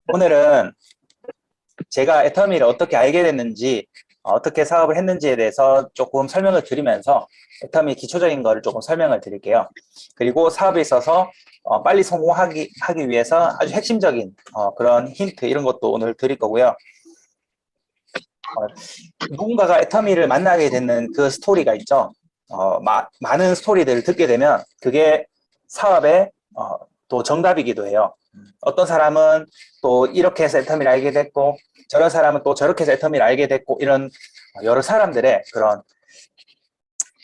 오늘은 제가 애터미를 어떻게 알게 됐는지, 어떻게 사업을 했는지에 대해서 조금 설명을 드리면서 애터미 기초적인 거를 조금 설명을 드릴게요. 그리고 사업에 있어서 빨리 성공하기 위해서 아주 핵심적인 그런 힌트 이런 것도 오늘 드릴 거고요. 누군가가 애터미를 만나게 되는 그 스토리가 있죠. 많은 스토리들을 듣게 되면 그게 사업의 또 정답이기도 해요. 어떤 사람은 또 이렇게 해서 애터미를 알게 됐고, 저런 사람은 또 저렇게 해서 애터미를 알게 됐고, 이런 여러 사람들의 그런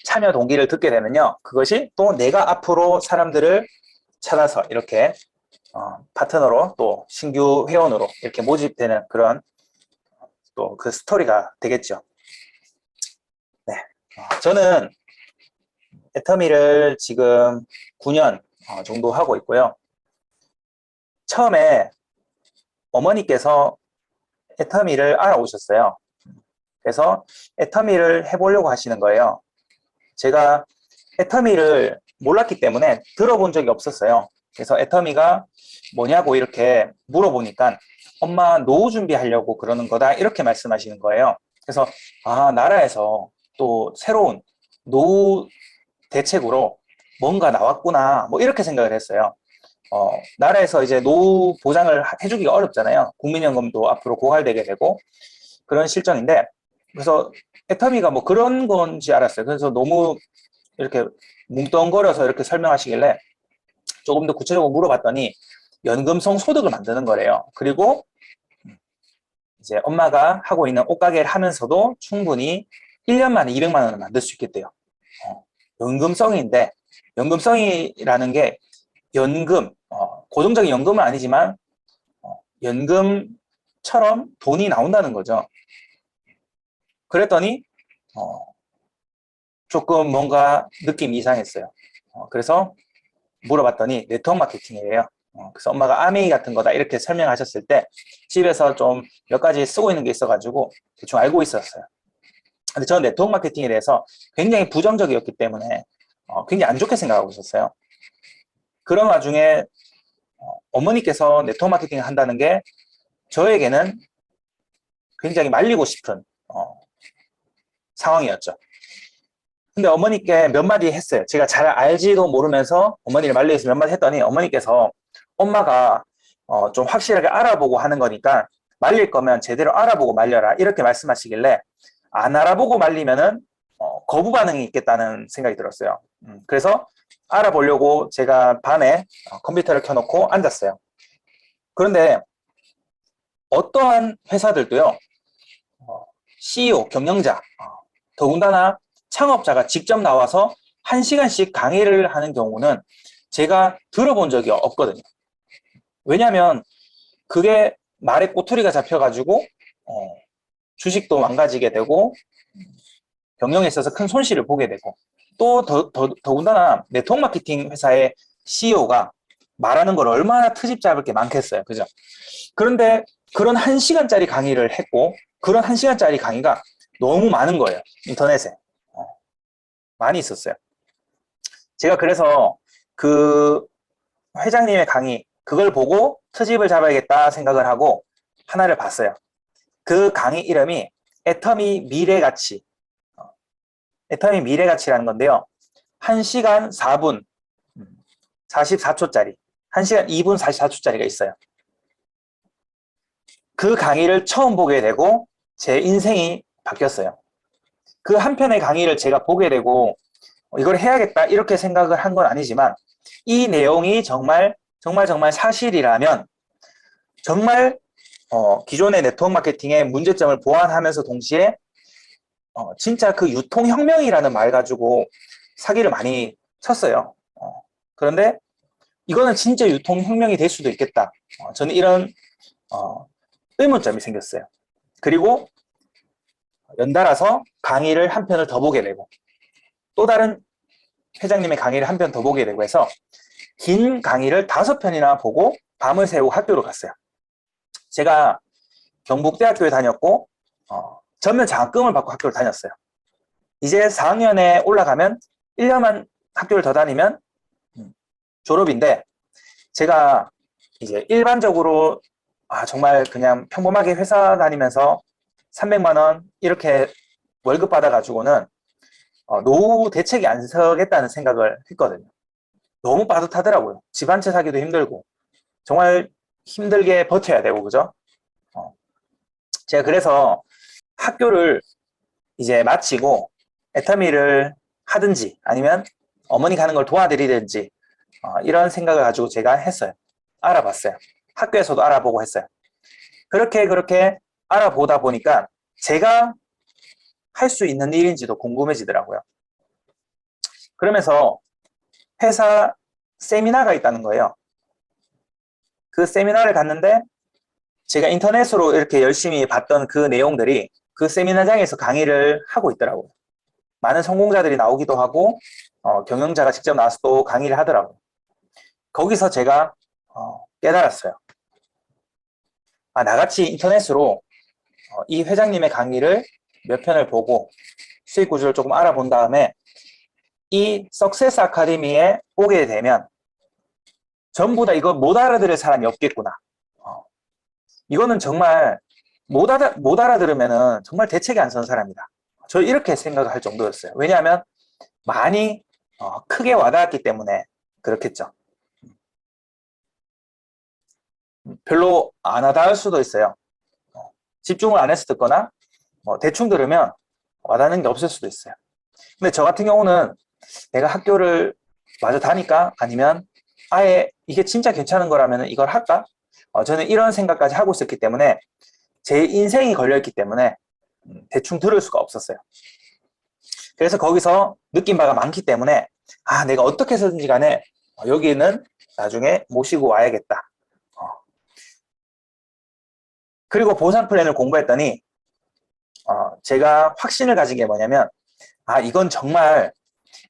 참여 동기를 듣게 되면요, 그것이 또 내가 앞으로 사람들을 찾아서 이렇게 파트너로 또 신규 회원으로 이렇게 모집되는 그런 또 그 스토리가 되겠죠. 네. 저는 애터미를 지금 9년 정도 하고 있고요. 처음에 어머니께서 애터미를 알아오셨어요. 그래서 애터미를 해보려고 하시는 거예요. 제가 애터미를 몰랐기 때문에 들어본 적이 없었어요. 그래서 애터미가 뭐냐고 이렇게 물어보니까 엄마 노후 준비하려고 그러는 거다 이렇게 말씀하시는 거예요. 그래서 나라에서 또 새로운 노후 대책으로 뭔가 나왔구나 뭐 이렇게 생각을 했어요. 나라에서 이제 노후 보장을 해주기가 어렵잖아요. 국민연금도 앞으로 고갈되게 되고 그런 실정인데, 그래서 애터미가 뭐 그런 건지 알았어요. 그래서 너무 이렇게 뭉뚱거려서 이렇게 설명하시길래 조금 더 구체적으로 물어봤더니 연금성 소득을 만드는 거래요. 그리고 이제 엄마가 하고 있는 옷가게를 하면서도 충분히 1년 만에 200만 원을 만들 수 있겠대요. 연금성인데, 연금성이라는 게 연금, 고정적인 연금은 아니지만 연금처럼 돈이 나온다는 거죠. 그랬더니 조금 뭔가 느낌이 이상했어요. 그래서 물어봤더니 네트워크 마케팅이에요. 그래서 엄마가 아메이 같은 거다 이렇게 설명하셨을 때 집에서 좀 몇 가지 쓰고 있는 게 있어가지고 대충 알고 있었어요. 근데 저는 네트워크 마케팅에 대해서 굉장히 부정적이었기 때문에 굉장히 안 좋게 생각하고 있었어요. 그런 와중에 어머니께서 네트워크 마케팅을 한다는 게 저에게는 굉장히 말리고 싶은 상황이었죠. 근데 어머니께 몇 마디 했어요. 제가 잘 알지도 모르면서 어머니를 말리면서 몇 마디 했더니 어머니께서 엄마가 좀 확실하게 알아보고 하는 거니까 말릴 거면 제대로 알아보고 말려라 이렇게 말씀하시길래 안 알아보고 말리면은 거부 반응이 있겠다는 생각이 들었어요. 그래서 알아보려고 제가 밤에 컴퓨터를 켜놓고 앉았어요. 그런데 어떠한 회사들도요, CEO, 경영자, 더군다나 창업자가 직접 나와서 1시간씩 강의를 하는 경우는 제가 들어본 적이 없거든요. 왜냐하면 그게 말에 꼬투리가 잡혀가지고 주식도 망가지게 되고 경영에 있어서 큰 손실을 보게 되고 또 더군다나 네트워크 마케팅 회사의 CEO가 말하는 걸 얼마나 트집 잡을 게 많겠어요. 그죠? 그런데 그런 1시간짜리 강의를 했고 그런 1시간짜리 강의가 너무 많은 거예요. 인터넷에. 많이 있었어요. 제가 그래서 그 회장님의 강의 그걸 보고 트집을 잡아야겠다 생각을 하고 하나를 봤어요. 그 강의 이름이 애터미 미래가치. 애터미 미래가치라는 건데요. 1시간 4분 44초짜리 1시간 2분 44초짜리가 있어요. 그 강의를 처음 보게 되고 제 인생이 바뀌었어요. 그 한 편의 강의를 제가 보게 되고 이걸 해야겠다 이렇게 생각을 한 건 아니지만 이 내용이 정말 사실이라면 정말 기존의 네트워크 마케팅의 문제점을 보완하면서 동시에 진짜 그 유통혁명이라는 말 가지고 사기를 많이 쳤어요. 그런데 이거는 진짜 유통혁명이 될 수도 있겠다. 저는 이런 의문점이 생겼어요. 그리고 연달아서 강의를 한 편을 더 보게 되고 또 다른 회장님의 강의를 한 편 더 보게 되고 해서 긴 강의를 5편이나 보고 밤을 새우고 학교로 갔어요. 제가 경북대학교에 다녔고 전면 장학금을 받고 학교를 다녔어요. 이제 4학년에 올라가면 1년만 학교를 더 다니면 졸업인데 제가 이제 일반적으로 정말 그냥 평범하게 회사 다니면서 300만 원 이렇게 월급 받아가지고는 노후 대책이 안 서겠다는 생각을 했거든요. 너무 빠듯하더라고요. 집 한 채 사기도 힘들고 정말 힘들게 버텨야 되고 그죠? 제가 그래서 학교를 이제 마치고 애터미를 하든지 아니면 어머니 가는 걸 도와드리든지 이런 생각을 가지고 제가 했어요. 알아봤어요. 학교에서도 알아보고 했어요. 그렇게 알아보다 보니까 제가 할 수 있는 일인지도 궁금해지더라고요. 그러면서 회사 세미나가 있다는 거예요. 그 세미나를 갔는데 제가 인터넷으로 이렇게 열심히 봤던 그 내용들이 그 세미나장에서 강의를 하고 있더라고요. 많은 성공자들이 나오기도 하고 경영자가 직접 나와서 또 강의를 하더라고요. 거기서 제가 깨달았어요. 나같이 인터넷으로 이 회장님의 강의를 몇 편을 보고 수익 구조를 조금 알아본 다음에 이 석세스 아카데미에 오게 되면 전부 다 이거 못 알아들을 사람이 없겠구나. 이거는 정말 못 알아들으면은 정말 대책이 안 서는 사람이다. 저 이렇게 생각할 정도였어요. 왜냐하면 많이 크게 와닿았기 때문에 그렇겠죠. 별로 안 와닿을 수도 있어요. 집중을 안 해서 듣거나 대충 들으면 와닿는 게 없을 수도 있어요. 근데 저 같은 경우는 내가 학교를 마저 다닐까? 아니면 아예 이게 진짜 괜찮은 거라면 이걸 할까? 저는 이런 생각까지 하고 있었기 때문에 제 인생이 걸려있기 때문에 대충 들을 수가 없었어요. 그래서 거기서 느낀 바가 많기 때문에 내가 어떻게 해서든지 간에 여기는 나중에 모시고 와야겠다. 그리고 보상 플랜을 공부했더니 제가 확신을 가진 게 뭐냐면 이건 정말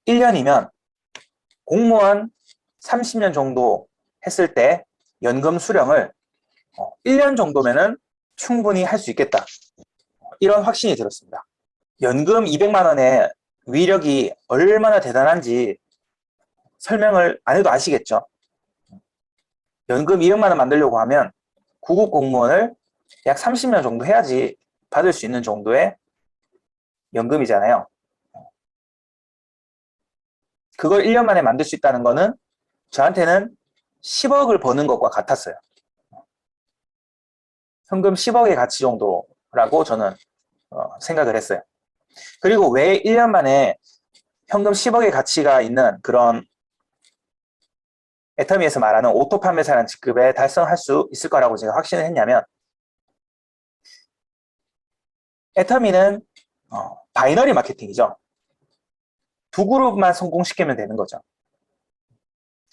1년이면 공무원 30년 정도 했을 때 연금 수령을 1년 정도면은 충분히 할 수 있겠다. 이런 확신이 들었습니다. 연금 200만 원의 위력이 얼마나 대단한지 설명을 안 해도 아시겠죠? 연금 200만 원 만들려고 하면 구급 공무원을 약 30년 정도 해야지 받을 수 있는 정도의 연금이잖아요. 그걸 1년 만에 만들 수 있다는 거는 저한테는 10억을 버는 것과 같았어요. 현금 10억의 가치 정도라고 저는 생각을 했어요. 그리고 왜 1년 만에 현금 10억의 가치가 있는 그런 애터미에서 말하는 오토 판매사라는 직급에 달성할 수 있을 거라고 제가 확신을 했냐면 애터미는 바이너리 마케팅이죠. 두 그룹만 성공시키면 되는 거죠.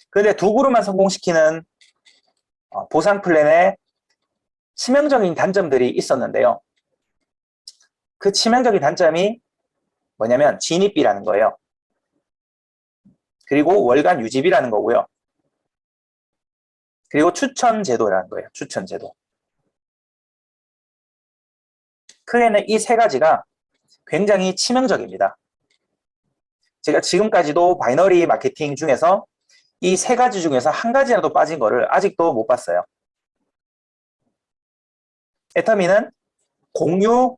그런데 두 그룹만 성공시키는 보상 플랜에 치명적인 단점들이 있었는데요. 그 치명적인 단점이 뭐냐면 진입비라는 거예요. 그리고 월간 유지비라는 거고요. 그리고 추천 제도라는 거예요. 추천 제도. 크게는 이 세 가지가 굉장히 치명적입니다. 제가 지금까지도 바이너리 마케팅 중에서 이 세 가지 중에서 한 가지라도 빠진 거를 아직도 못 봤어요. 애터미는 공유,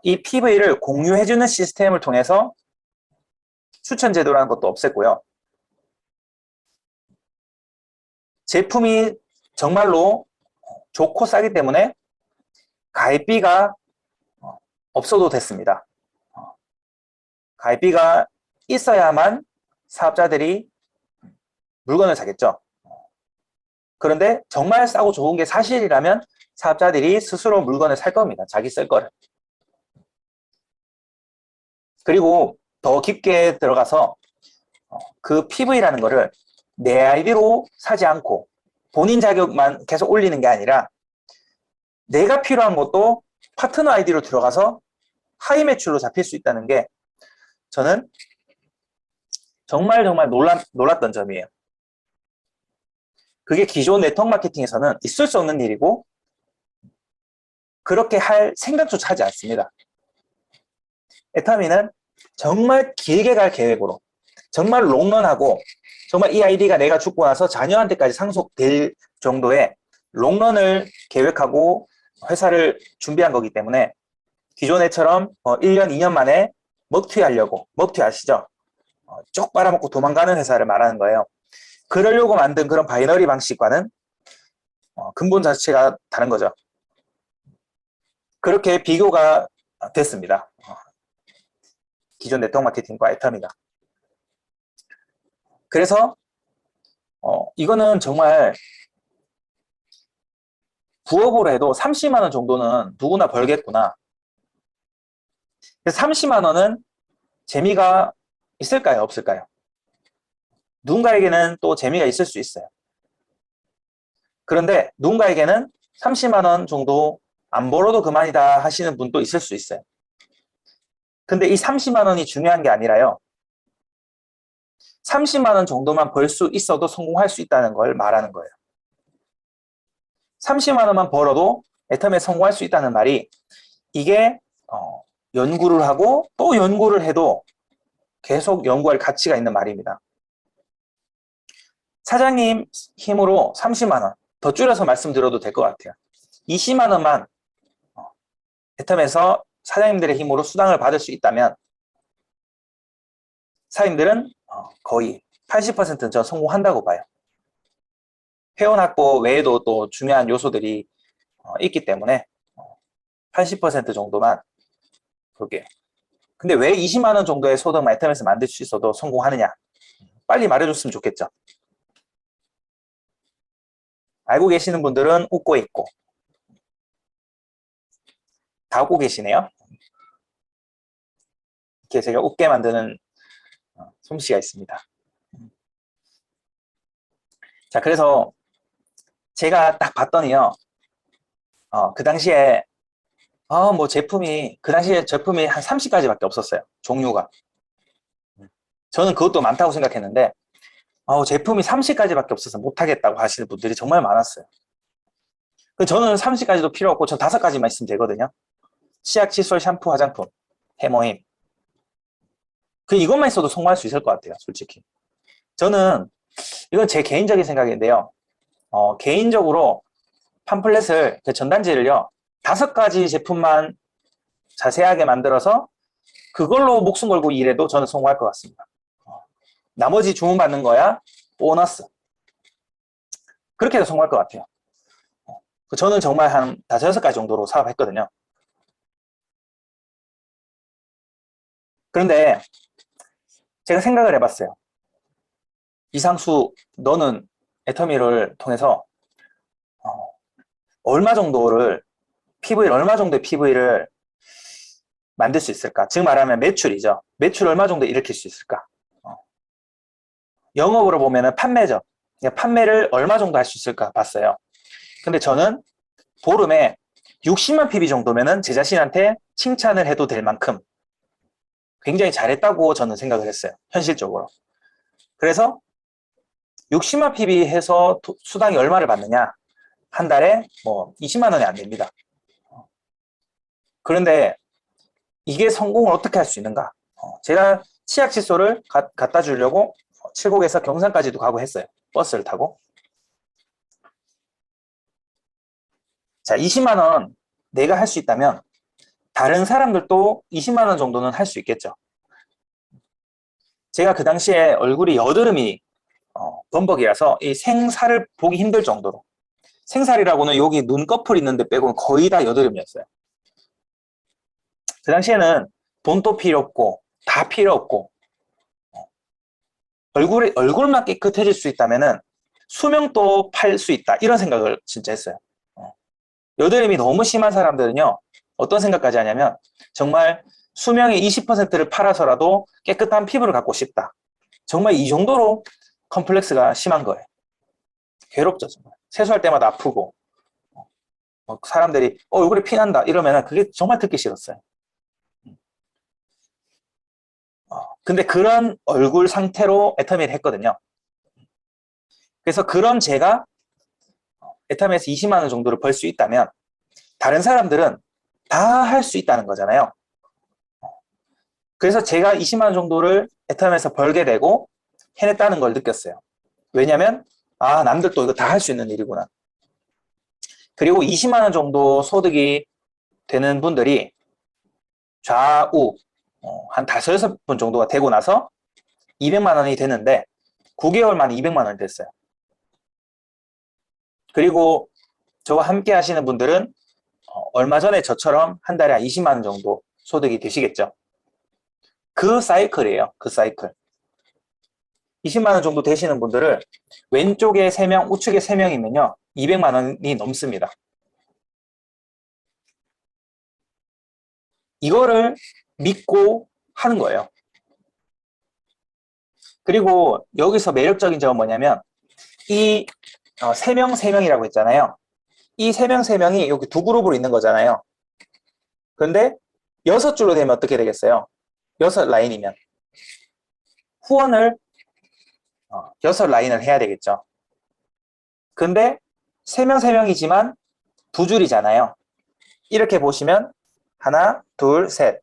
이 PV를 공유해주는 시스템을 통해서 추천 제도라는 것도 없앴고요. 제품이 정말로 좋고 싸기 때문에 가입비가 없어도 됐습니다. 가입비가 있어야만 사업자들이 물건을 사겠죠. 그런데 정말 싸고 좋은 게 사실이라면 사업자들이 스스로 물건을 살 겁니다. 자기 쓸 거를. 그리고 더 깊게 들어가서 그 PV라는 거를 내 아이디로 사지 않고 본인 자격만 계속 올리는 게 아니라 내가 필요한 것도 파트너 아이디로 들어가서 하이 매출로 잡힐 수 있다는 게 저는 정말 놀랐던 점이에요. 그게 기존 네트워크 마케팅에서는 있을 수 없는 일이고 그렇게 할 생각조차 하지 않습니다. 애터미는 정말 길게 갈 계획으로 정말 롱런하고 정말 이 아이디가 내가 죽고 나서 자녀한테까지 상속될 정도의 롱런을 계획하고 회사를 준비한 거기 때문에 기존에처럼 1년, 2년 만에 먹튀하려고, 먹튀 아시죠? 쭉 빨아먹고 도망가는 회사를 말하는 거예요. 그러려고 만든 그런 바이너리 방식과는 근본 자체가 다른 거죠. 그렇게 비교가 됐습니다. 기존 네트워크 마케팅과 애터미가. 그래서 이거는 정말 부업으로 해도 30만 원 정도는 누구나 벌겠구나. 그래서 30만 원은 재미가 있을까요? 없을까요? 누군가에게는 또 재미가 있을 수 있어요. 그런데 누군가에게는 30만 원 정도 안 벌어도 그만이다 하시는 분도 있을 수 있어요. 근데 이 30만 원이 중요한 게 아니라요. 30만 원 정도만 벌 수 있어도 성공할 수 있다는 걸 말하는 거예요. 30만 원만 벌어도 애터미에 성공할 수 있다는 말이 이게 연구를 하고 또 연구를 해도 계속 연구할 가치가 있는 말입니다. 사장님 힘으로 30만 원, 더 줄여서 말씀드려도 될 것 같아요. 20만 원만 애텀에서 사장님들의 힘으로 수당을 받을 수 있다면 사장님들은 거의 80%는 전 성공한다고 봐요. 회원 확보 외에도 또 중요한 요소들이 있기 때문에 80% 정도만 볼게요. 근데 왜 20만 원 정도의 소득만 애텀에서 만들 수 있어도 성공하느냐? 빨리 말해줬으면 좋겠죠. 알고 계시는 분들은 웃고 있고 다 웃고 계시네요. 이렇게 제가 웃게 만드는 솜씨가 있습니다. 자, 그래서 제가 딱 봤더니요. 그 당시에 뭐 제품이 그 당시에 제품이 한 30가지밖에 없었어요. 종류가. 저는 그것도 많다고 생각했는데 제품이 30가지밖에 없어서 못하겠다고 하시는 분들이 정말 많았어요. 저는 30가지도 필요 없고 전 5가지만 있으면 되거든요. 치약, 칫솔, 샴푸, 화장품, 해모임. 이것만 있어도 성공할 수 있을 것 같아요. 솔직히. 저는 이건 제 개인적인 생각인데요. 개인적으로 팜플렛을, 전단지를요. 5가지 제품만 자세하게 만들어서 그걸로 목숨 걸고 일해도 저는 성공할 것 같습니다. 나머지 주문받는 거야 보너스. 그렇게 해도 성공할 것 같아요. 저는 정말 한 5-6가지 정도로 사업했거든요. 그런데 제가 생각을 해봤어요. 이상수, 너는 애터미를 통해서 얼마 정도의 PV를 만들 수 있을까? 즉 말하면 매출이죠. 매출 얼마 정도 일으킬 수 있을까? 영업으로 보면은 판매죠. 판매를 얼마 정도 할 수 있을까 봤어요. 근데 저는 보름에 60만 PV 정도면은 제 자신한테 칭찬을 해도 될 만큼 굉장히 잘했다고 저는 생각을 했어요. 현실적으로. 그래서 60만 PV 해서 수당이 얼마를 받느냐? 한 달에 뭐 20만 원이 안 됩니다. 그런데 이게 성공을 어떻게 할 수 있는가? 제가 치약 칫솔을 갖다 주려고 칠곡에서 경산까지도 가고 했어요. 버스를 타고. 자, 20만 원 내가 할 수 있다면 다른 사람들도 20만 원 정도는 할 수 있겠죠. 제가 그 당시에 얼굴이 여드름이 범벅이라서 이 생살을 보기 힘들 정도로, 생살이라고는 여기 눈꺼풀 있는데 빼고는 거의 다 여드름이었어요. 그 당시에는 돈도 필요 없고 다 필요 없고 얼굴만 깨끗해질 수 있다면은 수명도 팔 수 있다, 이런 생각을 진짜 했어요. 여드름이 너무 심한 사람들은요, 어떤 생각까지 하냐면 정말 수명의 20%를 팔아서라도 깨끗한 피부를 갖고 싶다. 정말 이 정도로 컴플렉스가 심한 거예요. 괴롭죠, 정말. 세수할 때마다 아프고 사람들이 얼굴에 피 난다 이러면 그게 정말 듣기 싫었어요. 근데 그런 얼굴 상태로 애터미를 했거든요. 그래서 그런 제가 애터미에서 20만 원 정도를 벌 수 있다면 다른 사람들은 다 할 수 있다는 거잖아요. 그래서 제가 20만 원 정도를 애터미에서 벌게 되고 해냈다는 걸 느꼈어요. 왜냐면 남들도 이거 다 할 수 있는 일이구나. 그리고 20만 원 정도 소득이 되는 분들이 좌우 한 5, 6분 정도가 되고 나서 200만 원이 되는데 9개월 만에 200만 원이 됐어요. 그리고 저와 함께 하시는 분들은 얼마 전에 저처럼 한 달에 한 20만 원 정도 소득이 되시겠죠. 그 사이클이에요. 그 사이클. 20만 원 정도 되시는 분들을 왼쪽에 3명, 우측에 3명이면요. 200만 원이 넘습니다. 이거를 믿고 하는 거예요. 그리고 여기서 매력적인 점은 뭐냐면 이 3명, 3명이라고 했잖아요. 이 3명, 3명이 여기 두 그룹으로 있는 거잖아요. 그런데 6줄로 되면 어떻게 되겠어요? 6라인이면 후원을 6라인을 해야 되겠죠. 근데 3명, 3명이지만 두 줄이잖아요. 이렇게 보시면 하나, 둘, 셋.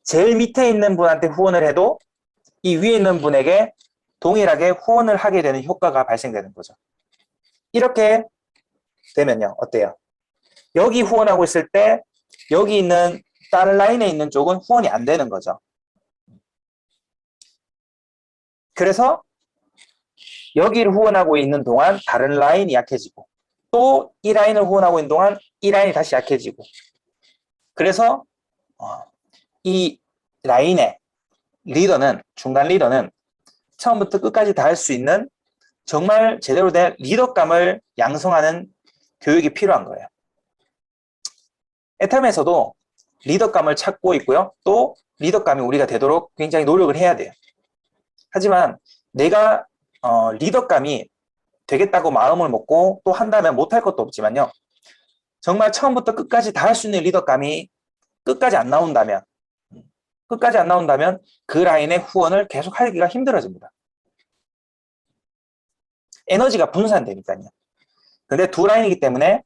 제일 밑에 있는 분한테 후원을 해도 이 위에 있는 분에게 동일하게 후원을 하게 되는 효과가 발생되는 거죠. 이렇게 되면요. 어때요? 여기 후원하고 있을 때 여기 있는 다른 라인에 있는 쪽은 후원이 안 되는 거죠. 그래서 여기를 후원하고 있는 동안 다른 라인이 약해지고 또 이 라인을 후원하고 있는 동안 이 라인이 다시 약해지고 그래서 이 라인의 리더는 중간 리더는 처음부터 끝까지 다 할 수 있는 정말 제대로 된 리더감을 양성하는 교육이 필요한 거예요. 애텀에서도 리더감을 찾고 있고요. 또 리더감이 우리가 되도록 굉장히 노력을 해야 돼요. 하지만 내가 리더감이 되겠다고 마음을 먹고 또 한다면 못할 것도 없지만요. 정말 처음부터 끝까지 다 할 수 있는 리더감이 끝까지 안 나온다면 그 라인의 후원을 계속 하기가 힘들어집니다. 에너지가 분산되니까요. 근데 두 라인이기 때문에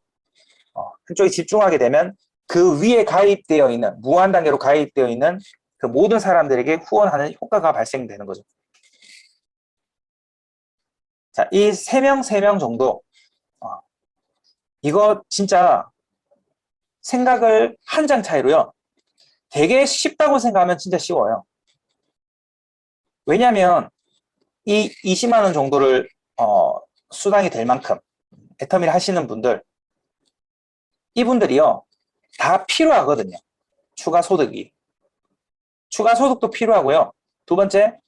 한쪽에 집중하게 되면 그 위에 가입되어 있는 무한 단계로 가입되어 있는 그 모든 사람들에게 후원하는 효과가 발생되는 거죠. 자, 이 3명 정도 이거 진짜 생각을 한 장 차이로요. 되게 쉽다고 생각하면 진짜 쉬워요. 왜냐하면 이 20만 원 정도를 수당이 될 만큼 애터미를 하시는 분들 이분들이요. 다 필요하거든요. 추가 소득이. 추가 소득도 필요하고요. 두 번째,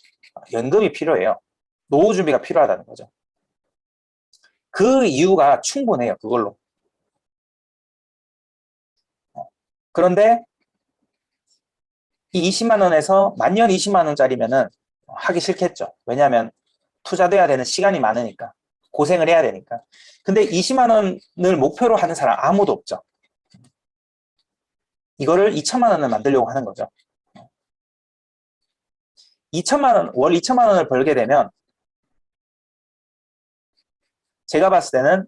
연금이 필요해요. 노후 준비가 필요하다는 거죠. 그 이유가 충분해요. 그걸로. 그런데 이 20만 원에서 만년 20만 원짜리면은 하기 싫겠죠. 왜냐하면 투자돼야 되는 시간이 많으니까. 고생을 해야 되니까. 근데 20만 원을 목표로 하는 사람 아무도 없죠. 이거를 2천만 원을 만들려고 하는 거죠. 2천만 원, 월 2천만 원을 벌게 되면 제가 봤을 때는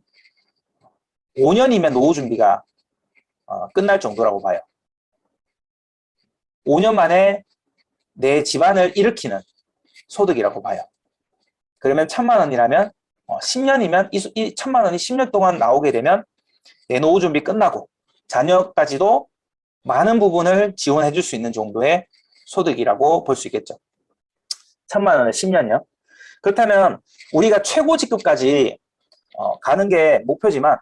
5년이면 노후 준비가 끝날 정도라고 봐요. 5년 만에 내 집안을 일으키는 소득이라고 봐요. 그러면 1,000만 원이라면 10년이면 이 1,000만 원이 10년 동안 나오게 되면 내 노후 준비 끝나고 자녀까지도 많은 부분을 지원해 줄 수 있는 정도의 소득이라고 볼 수 있겠죠. 1,000만 원에 10년이요. 그렇다면 우리가 최고 직급까지 가는 게 목표지만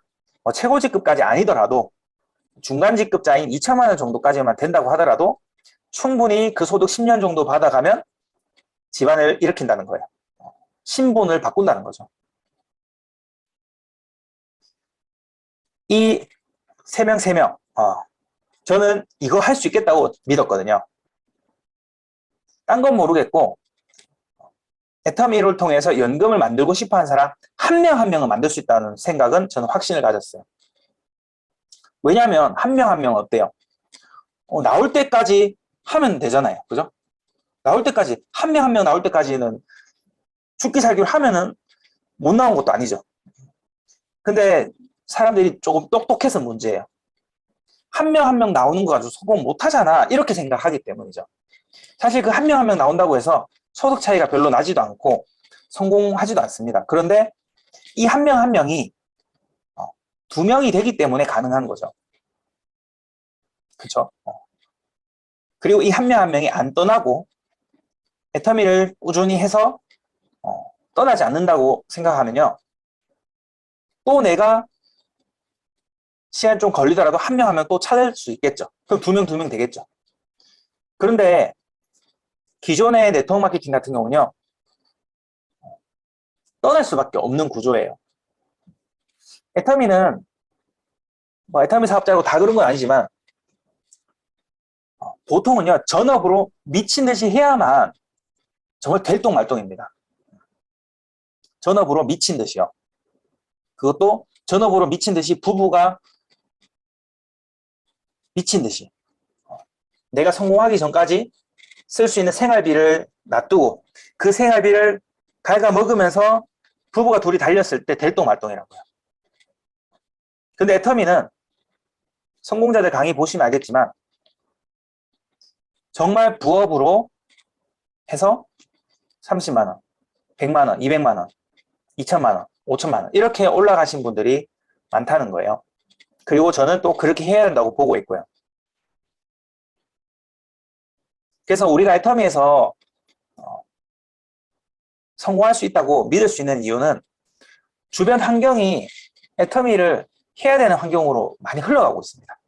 최고 직급까지 아니더라도 중간 직급자인 2천만 원 정도까지만 된다고 하더라도 충분히 그 소득 10년 정도 받아가면 집안을 일으킨다는 거예요. 신분을 바꾼다는 거죠. 이 3명, 저는 이거 할 수 있겠다고 믿었거든요. 딴 건 모르겠고 애터미를 통해서 연금을 만들고 싶어 하는 사람 한 명 한 명은 만들 수 있다는 생각은 저는 확신을 가졌어요. 왜냐하면 한 명 한 명은 어때요? 나올 때까지 하면 되잖아요. 그죠? 나올 때까지 한 명 한 명 나올 때까지는 죽기 살기로 하면은 못 나온 것도 아니죠. 근데 사람들이 조금 똑똑해서 문제예요. 한 명 한 명 나오는 거 가지고 성공 못 하잖아. 이렇게 생각하기 때문이죠. 사실 그 한 명 한 명 나온다고 해서 소득 차이가 별로 나지도 않고 성공하지도 않습니다. 그런데 이 한 명 한 명이 두 명이 되기 때문에 가능한 거죠. 그쵸? 그리고 이 한 명 한 명이 안 떠나고 애터미를 꾸준히 해서 떠나지 않는다고 생각하면요. 또 내가 시간 좀 걸리더라도 한 명 한 명 또 찾을 수 있겠죠. 그럼 두 명 되겠죠. 그런데 기존의 네트워크 마케팅 같은 경우는요. 떠날 수밖에 없는 구조예요. 애터미는 뭐 애터미 사업자고 다 그런 건 아니지만 보통은요. 전업으로 미친 듯이 해야만 정말 될똥말똥입니다. 전업으로 미친 듯이요. 그것도 전업으로 미친 듯이 부부가 미친 듯이 내가 성공하기 전까지 쓸 수 있는 생활비를 놔두고 그 생활비를 갉아먹으면서 부부가 둘이 달렸을 때 될똥말똥이라고요. 근데 애터미는 성공자들 강의 보시면 알겠지만 정말 부업으로 해서 30만 원, 100만 원, 200만 원, 2천만 원, 5천만 원 이렇게 올라가신 분들이 많다는 거예요. 그리고 저는 또 그렇게 해야 된다고 보고 있고요. 그래서 우리가 애터미에서 성공할 수 있다고 믿을 수 있는 이유는 주변 환경이 애터미를 해야 되는 환경으로 많이 흘러가고 있습니다.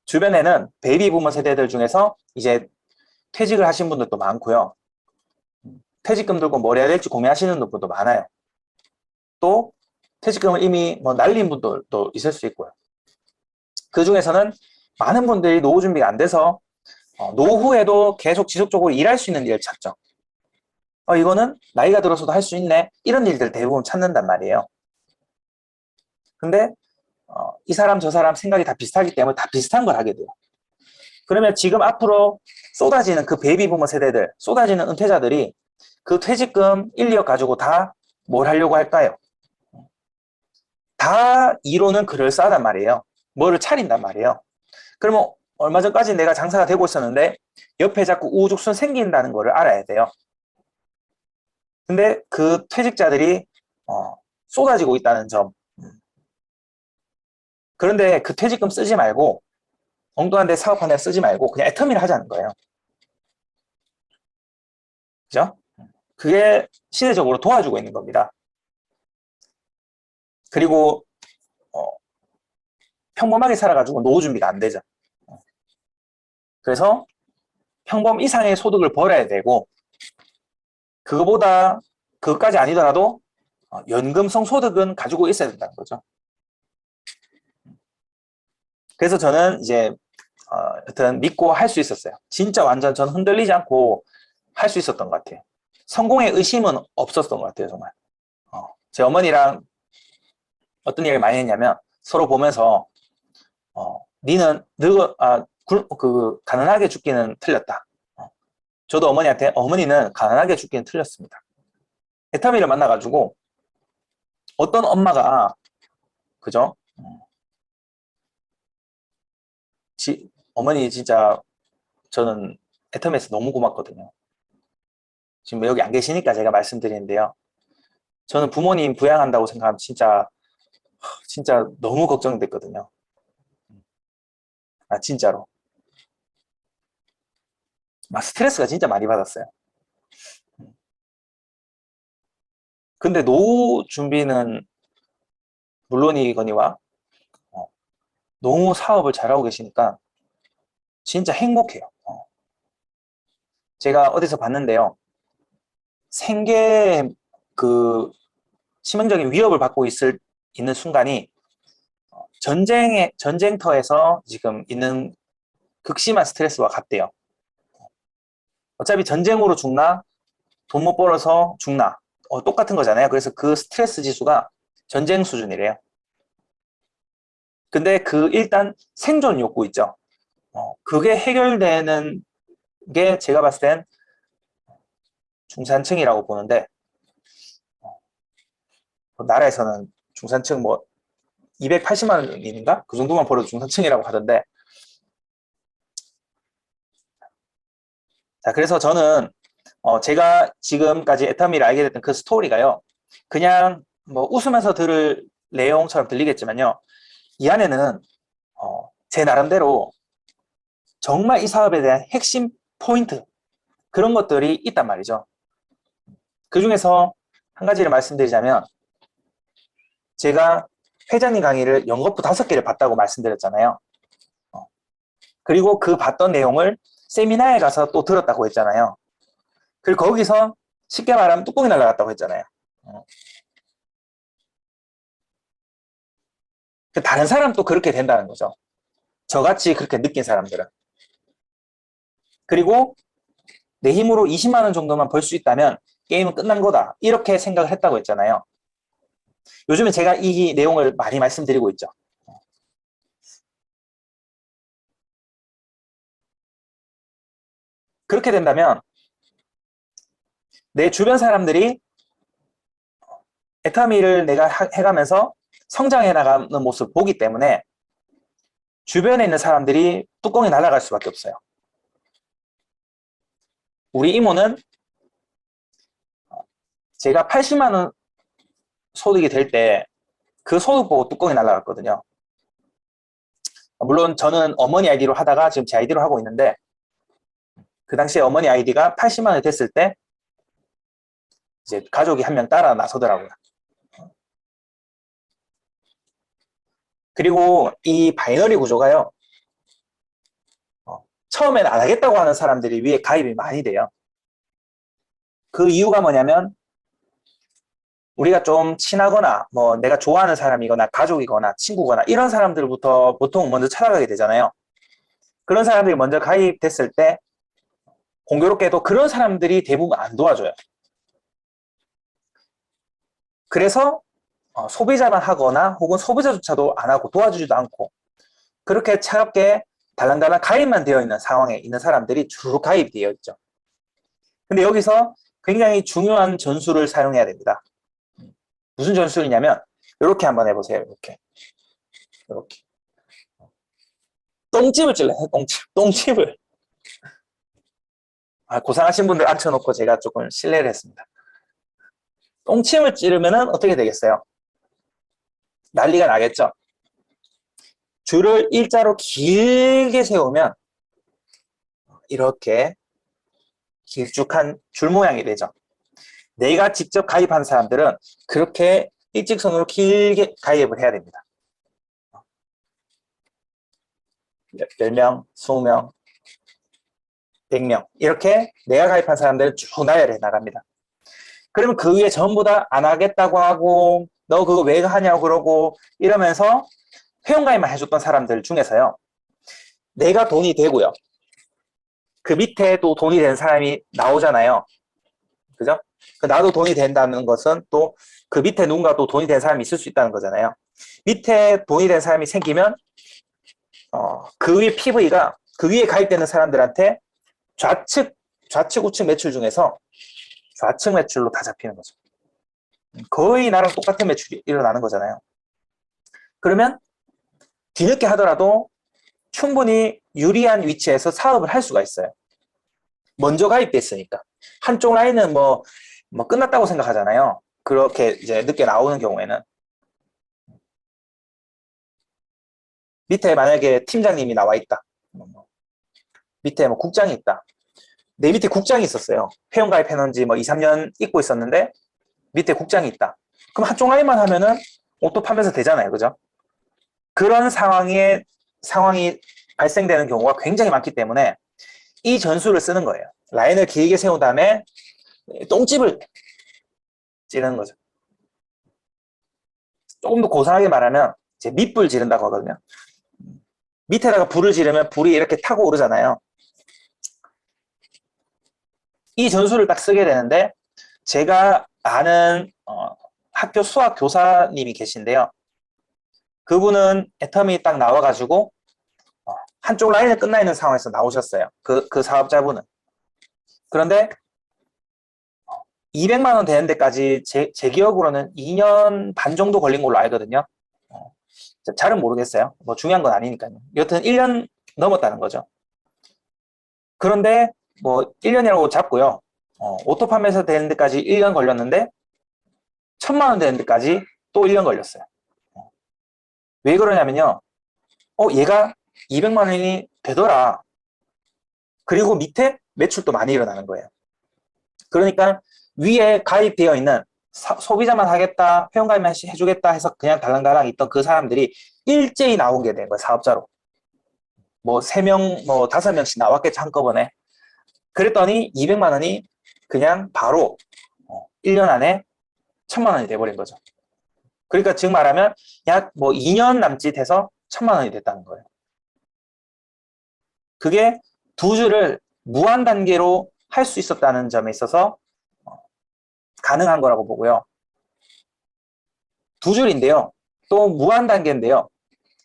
주변에는 베이비 부머 세대들 중에서 이제 퇴직을 하신 분들도 많고요. 퇴직금 들고 뭘 해야 될지 고민하시는 분들도 많아요. 또 퇴직금을 이미 뭐 날린 분들도 있을 수 있고요. 그 중에서는 많은 분들이 노후 준비가 안 돼서 노후에도 계속 지속적으로 일할 수 있는 일을 찾죠. 이거는 나이가 들어서도 할 수 있네. 이런 일들 대부분 찾는단 말이에요. 근데 이 사람 저 사람 생각이 다 비슷하기 때문에 다 비슷한 걸 하게 돼요. 그러면 지금 앞으로 쏟아지는 그 베이비 부머 세대들, 쏟아지는 은퇴자들이 그 퇴직금 1, 2억 가지고 다 뭘 하려고 할까요? 다 이론은 그럴싸하단 말이에요. 뭐를 차린단 말이에요. 그러면 얼마 전까지 내가 장사가 되고 있었는데 옆에 자꾸 우후죽순 생긴다는 거를 알아야 돼요. 근데 그 퇴직자들이 쏟아지고 있다는 점. 그런데 그 퇴직금 쓰지 말고 엉뚱한 데 사업하는 데 쓰지 말고 그냥 애터미를 하자는 거예요. 그죠? 그게 시대적으로 도와주고 있는 겁니다. 그리고 평범하게 살아가지고 노후 준비가 안 되죠. 그래서 평범 이상의 소득을 벌어야 되고 그거보다 그것까지 아니더라도 연금성 소득은 가지고 있어야 된다는 거죠. 그래서 저는 이제 여튼 믿고 할 수 있었어요. 진짜 완전 저는 흔들리지 않고 할 수 있었던 것 같아요. 성공의 의심은 없었던 것 같아요, 정말. 제 어머니랑 어떤 얘기를 많이 했냐면 서로 보면서 니는 가난하게 죽기는 틀렸다. 저도 어머니한테 어머니는 가난하게 죽기는 틀렸습니다. 애터미를 만나가지고 어떤 엄마가 그죠? 어머니 진짜 저는 애터미에서 너무 고맙거든요. 지금 여기 안 계시니까 제가 말씀드리는데요. 저는 부모님 부양한다고 생각하면 진짜 너무 걱정됐거든요. 진짜로. 스트레스가 진짜 많이 받았어요. 근데 노후 준비는 물론이거니와 너무 사업을 잘하고 계시니까 진짜 행복해요. 제가 어디서 봤는데요. 생계 치명적인 위협을 받고 있는 순간이 전쟁터에서 지금 있는 극심한 스트레스와 같대요. 어차피 전쟁으로 죽나 돈 못 벌어서 죽나 똑같은 거잖아요. 그래서 그 스트레스 지수가 전쟁 수준이래요. 근데 일단 생존 욕구 있죠. 그게 해결되는 게 제가 봤을 땐 중산층이라고 보는데 나라에서는 중산층 280만 원인가? 그 정도만 벌어도 중산층이라고 하던데 자 그래서 저는 제가 지금까지 애터미를 알게 됐던 그 스토리가요. 그냥 뭐 웃으면서 들을 내용처럼 들리겠지만요. 이 안에는 제 나름대로 정말 이 사업에 대한 핵심 포인트, 그런 것들이 있단 말이죠. 그 중에서 한 가지를 말씀드리자면, 제가 회장님 강의를 연거푸 5개를 봤다고 말씀드렸잖아요. 그리고 그 봤던 내용을 세미나에 가서 또 들었다고 했잖아요. 그리고 거기서 쉽게 말하면 뚜껑이 날아갔다고 했잖아요. 다른 사람도 그렇게 된다는 거죠. 저같이 그렇게 느낀 사람들은. 그리고 내 힘으로 20만 원 정도만 벌 수 있다면 게임은 끝난 거다. 이렇게 생각을 했다고 했잖아요. 요즘에 제가 이 내용을 많이 말씀드리고 있죠. 그렇게 된다면 내 주변 사람들이 애터미를 내가 해가면서 성장해 나가는 모습을 보기 때문에 주변에 있는 사람들이 뚜껑이 날아갈 수밖에 없어요. 우리 이모는 제가 80만 원 소득이 될 때 그 소득 보고 뚜껑이 날아갔거든요. 물론 저는 어머니 아이디로 하다가 지금 제 아이디로 하고 있는데, 그 당시에 어머니 아이디가 80만 원이 됐을 때 이제 가족이 한 명 따라 나서더라고요. 그리고 이 바이너리 구조가요, 처음엔 안 하겠다고 하는 사람들이 위에 가입이 많이 돼요. 그 이유가 뭐냐면, 우리가 좀 친하거나 뭐 내가 좋아하는 사람이거나 가족이거나 친구거나 이런 사람들부터 보통 먼저 찾아가게 되잖아요. 그런 사람들이 먼저 가입됐을 때 공교롭게도 그런 사람들이 대부분 안 도와줘요. 그래서 소비자만 하거나 혹은 소비자조차도 안 하고 도와주지도 않고, 그렇게 차갑게 달랑달랑 가입만 되어 있는 상황에 있는 사람들이 주로 가입되어 있죠. 근데 여기서 굉장히 중요한 전술을 사용해야 됩니다. 무슨 전술이냐면 이렇게 한번 해보세요. 이렇게 똥집을 찔러요. 똥집을. 고상하신 분들 앉혀놓고 제가 조금 실례를 했습니다. 똥침을 찌르면 어떻게 되겠어요? 난리가 나겠죠. 줄을 일자로 길게 세우면 이렇게 길쭉한 줄 모양이 되죠. 내가 직접 가입한 사람들은 그렇게 일직선으로 길게 가입을 해야 됩니다. 10명, 20명, 100명 이렇게 내가 가입한 사람들은 쭉 나열해 나갑니다. 그러면 그 위에 전부 다 안 하겠다고 하고 너 그거 왜 하냐고 그러고 이러면서 회원가입만 해줬던 사람들 중에서요, 내가 돈이 되고요, 그 밑에 또 돈이 된 사람이 나오잖아요. 그죠? 나도 돈이 된다는 것은 또 그 밑에 누군가 또 돈이 된 사람이 있을 수 있다는 거잖아요. 밑에 돈이 된 사람이 생기면 그 위에 PV가 그 위에 가입되는 사람들한테 좌측 우측 매출 중에서 좌측 매출로 다 잡히는 거죠. 거의 나랑 똑같은 매출이 일어나는 거잖아요. 그러면 뒤늦게 하더라도 충분히 유리한 위치에서 사업을 할 수가 있어요. 먼저 가입됐으니까. 한쪽 라인은 뭐 끝났다고 생각하잖아요. 그렇게 이제 늦게 나오는 경우에는. 밑에 만약에 팀장님이 나와 있다. 밑에 뭐 국장이 있다. 내 밑에 국장이 있었어요. 회원 가입해놓은지 뭐 2, 3년 있고 있었는데 밑에 국장이 있다. 그럼 한쪽 라인만 하면은 옷도 판매서 되잖아요. 그죠? 그런 상황이 발생되는 경우가 굉장히 많기 때문에 이 전술을 쓰는 거예요. 라인을 길게 세운 다음에 똥집을 찌르는 거죠. 조금 더 고상하게 말하면 이제 밑불 지른다고 하거든요. 밑에다가 불을 지르면 불이 이렇게 타고 오르잖아요. 이 전술을 딱 쓰게 되는데, 제가 아는 학교 수학 교사님이 계신데요. 그분은 애터미 딱 나와가지고 한쪽 라인이 끝나 있는 상황에서 나오셨어요. 그 사업자분은. 그런데 200만 원 되는 데까지 제 기억으로는 2년 반 정도 걸린 걸로 알거든요. 잘은 모르겠어요. 뭐 중요한 건 아니니까요. 여튼 1년 넘었다는 거죠. 그런데 뭐 1년이라고 잡고요. 오토팜에서 되는 데까지 1년 걸렸는데 천만 원 되는 데까지 또 1년 걸렸어요. 왜 그러냐면요. 얘가 200만 원이 되더라. 그리고 밑에 매출도 많이 일어나는 거예요. 그러니까 위에 가입되어 있는 소비자만 하겠다, 회원가입만 해주겠다 해서 그냥 달랑달랑 있던 그 사람들이 일제히 나온 게 된 거예요, 사업자로. 뭐 3명, 뭐 5명씩 나왔겠죠, 한꺼번에. 그랬더니 200만 원이 그냥 바로 1년 안에 1000만 원이 돼버린 거죠. 그러니까 즉 말하면 약 뭐 2년 남짓 해서 1000만 원이 됐다는 거예요. 그게 두 줄을 무한 단계로 할 수 있었다는 점에 있어서 가능한 거라고 보고요. 두 줄인데요. 또 무한 단계인데요.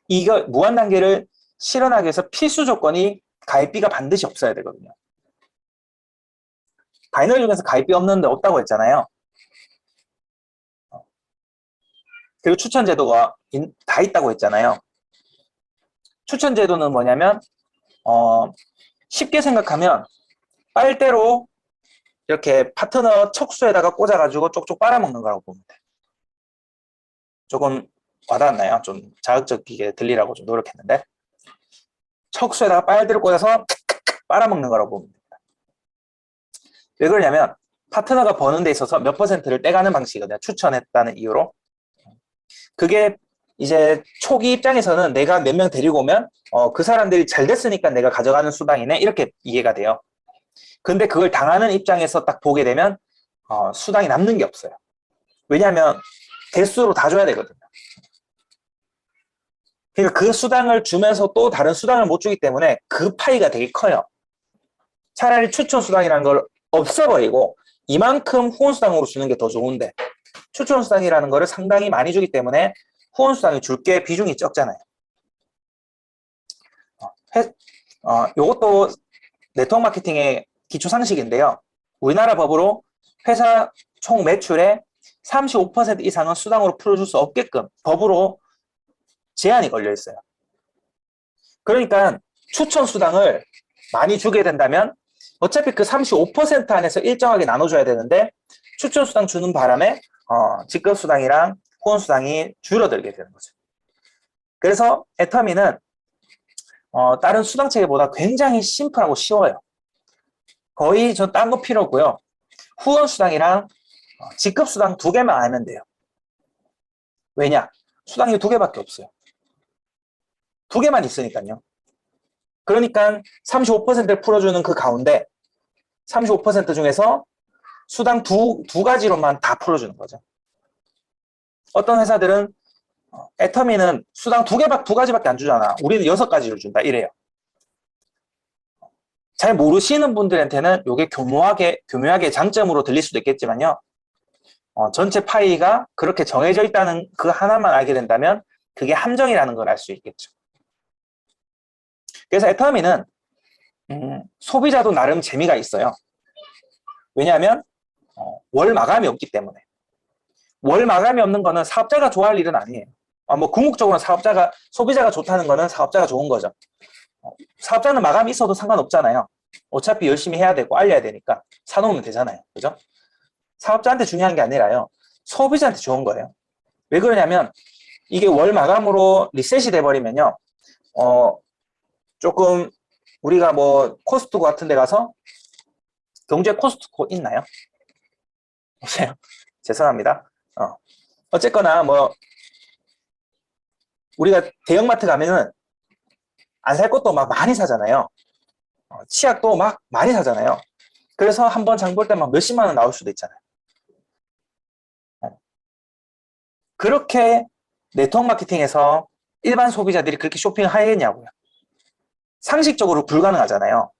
이거 무한 단계를 실현하기 위해서 필수 조건이 가입비가 반드시 없어야 되거든요. 바이너리 중에서 가입비 없는데 없다고 했잖아요. 그리고 추천 제도가 다 있다고 했잖아요. 추천 제도는 뭐냐면 쉽게 생각하면 빨대로 이렇게 파트너 척수에다가 꽂아가지고 쪽쪽 빨아먹는 거라고 보면 돼요. 조금 와닿았나요? 좀 자극적이게 들리라고 좀 노력했는데 척수에다가 빨대를 꽂아서 빨아먹는 거라고 보면 됩니다. 왜 그러냐면 파트너가 버는 데 있어서 몇 퍼센트를 떼가는 방식이거든요. 추천했다는 이유로. 그게 이제 초기 입장에서는 내가 몇 명 데리고 오면 그 사람들이 잘 됐으니까 내가 가져가는 수당이네 이렇게 이해가 돼요. 근데 그걸 당하는 입장에서 딱 보게 되면 수당이 남는 게 없어요. 왜냐하면 대수로 다 줘야 되거든요. 그러니까 그 수당을 주면서 또 다른 수당을 못 주기 때문에 그 파이가 되게 커요. 차라리 추천 수당이라는 걸 없애버리고 이만큼 후원 수당으로 주는 게 더 좋은데 추천 수당이라는 거를 상당히 많이 주기 때문에 후원 수당이 줄 게 비중이 적잖아요. 요것도 네트워크 마케팅의 기초 상식인데요. 우리나라 법으로 회사 총 매출의 35% 이상은 수당으로 풀어줄 수 없게끔 법으로 제한이 걸려 있어요. 그러니까 추천 수당을 많이 주게 된다면 어차피 그 35% 안에서 일정하게 나눠줘야 되는데 추천 수당 주는 바람에 직급 수당이랑 후원 수당이 줄어들게 되는 거죠. 그래서 애터미는 다른 수당 체계보다 굉장히 심플하고 쉬워요. 거의 저 딴 거 필요 없고요. 후원 수당이랑 직급 수당 2개만 알면 돼요. 왜냐? 수당이 2개밖에 없어요. 2개만 있으니까요. 그러니까 35%를 풀어주는 그 가운데 35% 중에서 수당 두 가지로만 다 풀어주는 거죠. 어떤 회사들은 애터미는 수당 2가지밖에 안 주잖아. 우리는 6가지를 준다. 이래요. 잘 모르시는 분들한테는 이게 교묘하게 장점으로 들릴 수도 있겠지만요. 전체 파이가 그렇게 정해져 있다는 그 하나만 알게 된다면 그게 함정이라는 걸 알 수 있겠죠. 그래서 애터미는 소비자도 나름 재미가 있어요. 왜냐하면 월 마감이 없기 때문에. 월 마감이 없는 거는 사업자가 좋아할 일은 아니에요. 뭐 궁극적으로 소비자가 좋다는 거는 사업자가 좋은 거죠. 사업자는 마감이 있어도 상관없잖아요. 어차피 열심히 해야 되고 알려야 되니까 사놓으면 되잖아요. 그죠? 사업자한테 중요한 게 아니라요. 소비자한테 좋은 거예요. 왜 그러냐면 이게 월 마감으로 리셋이 돼버리면요. 조금 우리가 뭐 코스트코 같은 데 가서 경주에 코스트코 있나요? 없어요. 죄송합니다. 어쨌거나 뭐 우리가 대형마트 가면은 안 살 것도 막 많이 사잖아요. 치약도 막 많이 사잖아요. 그래서 한번 장 볼 때 막 몇십만 원 나올 수도 있잖아요. 그렇게 네트워크 마케팅에서 일반 소비자들이 그렇게 쇼핑을 하겠냐고요. 상식적으로 불가능하잖아요.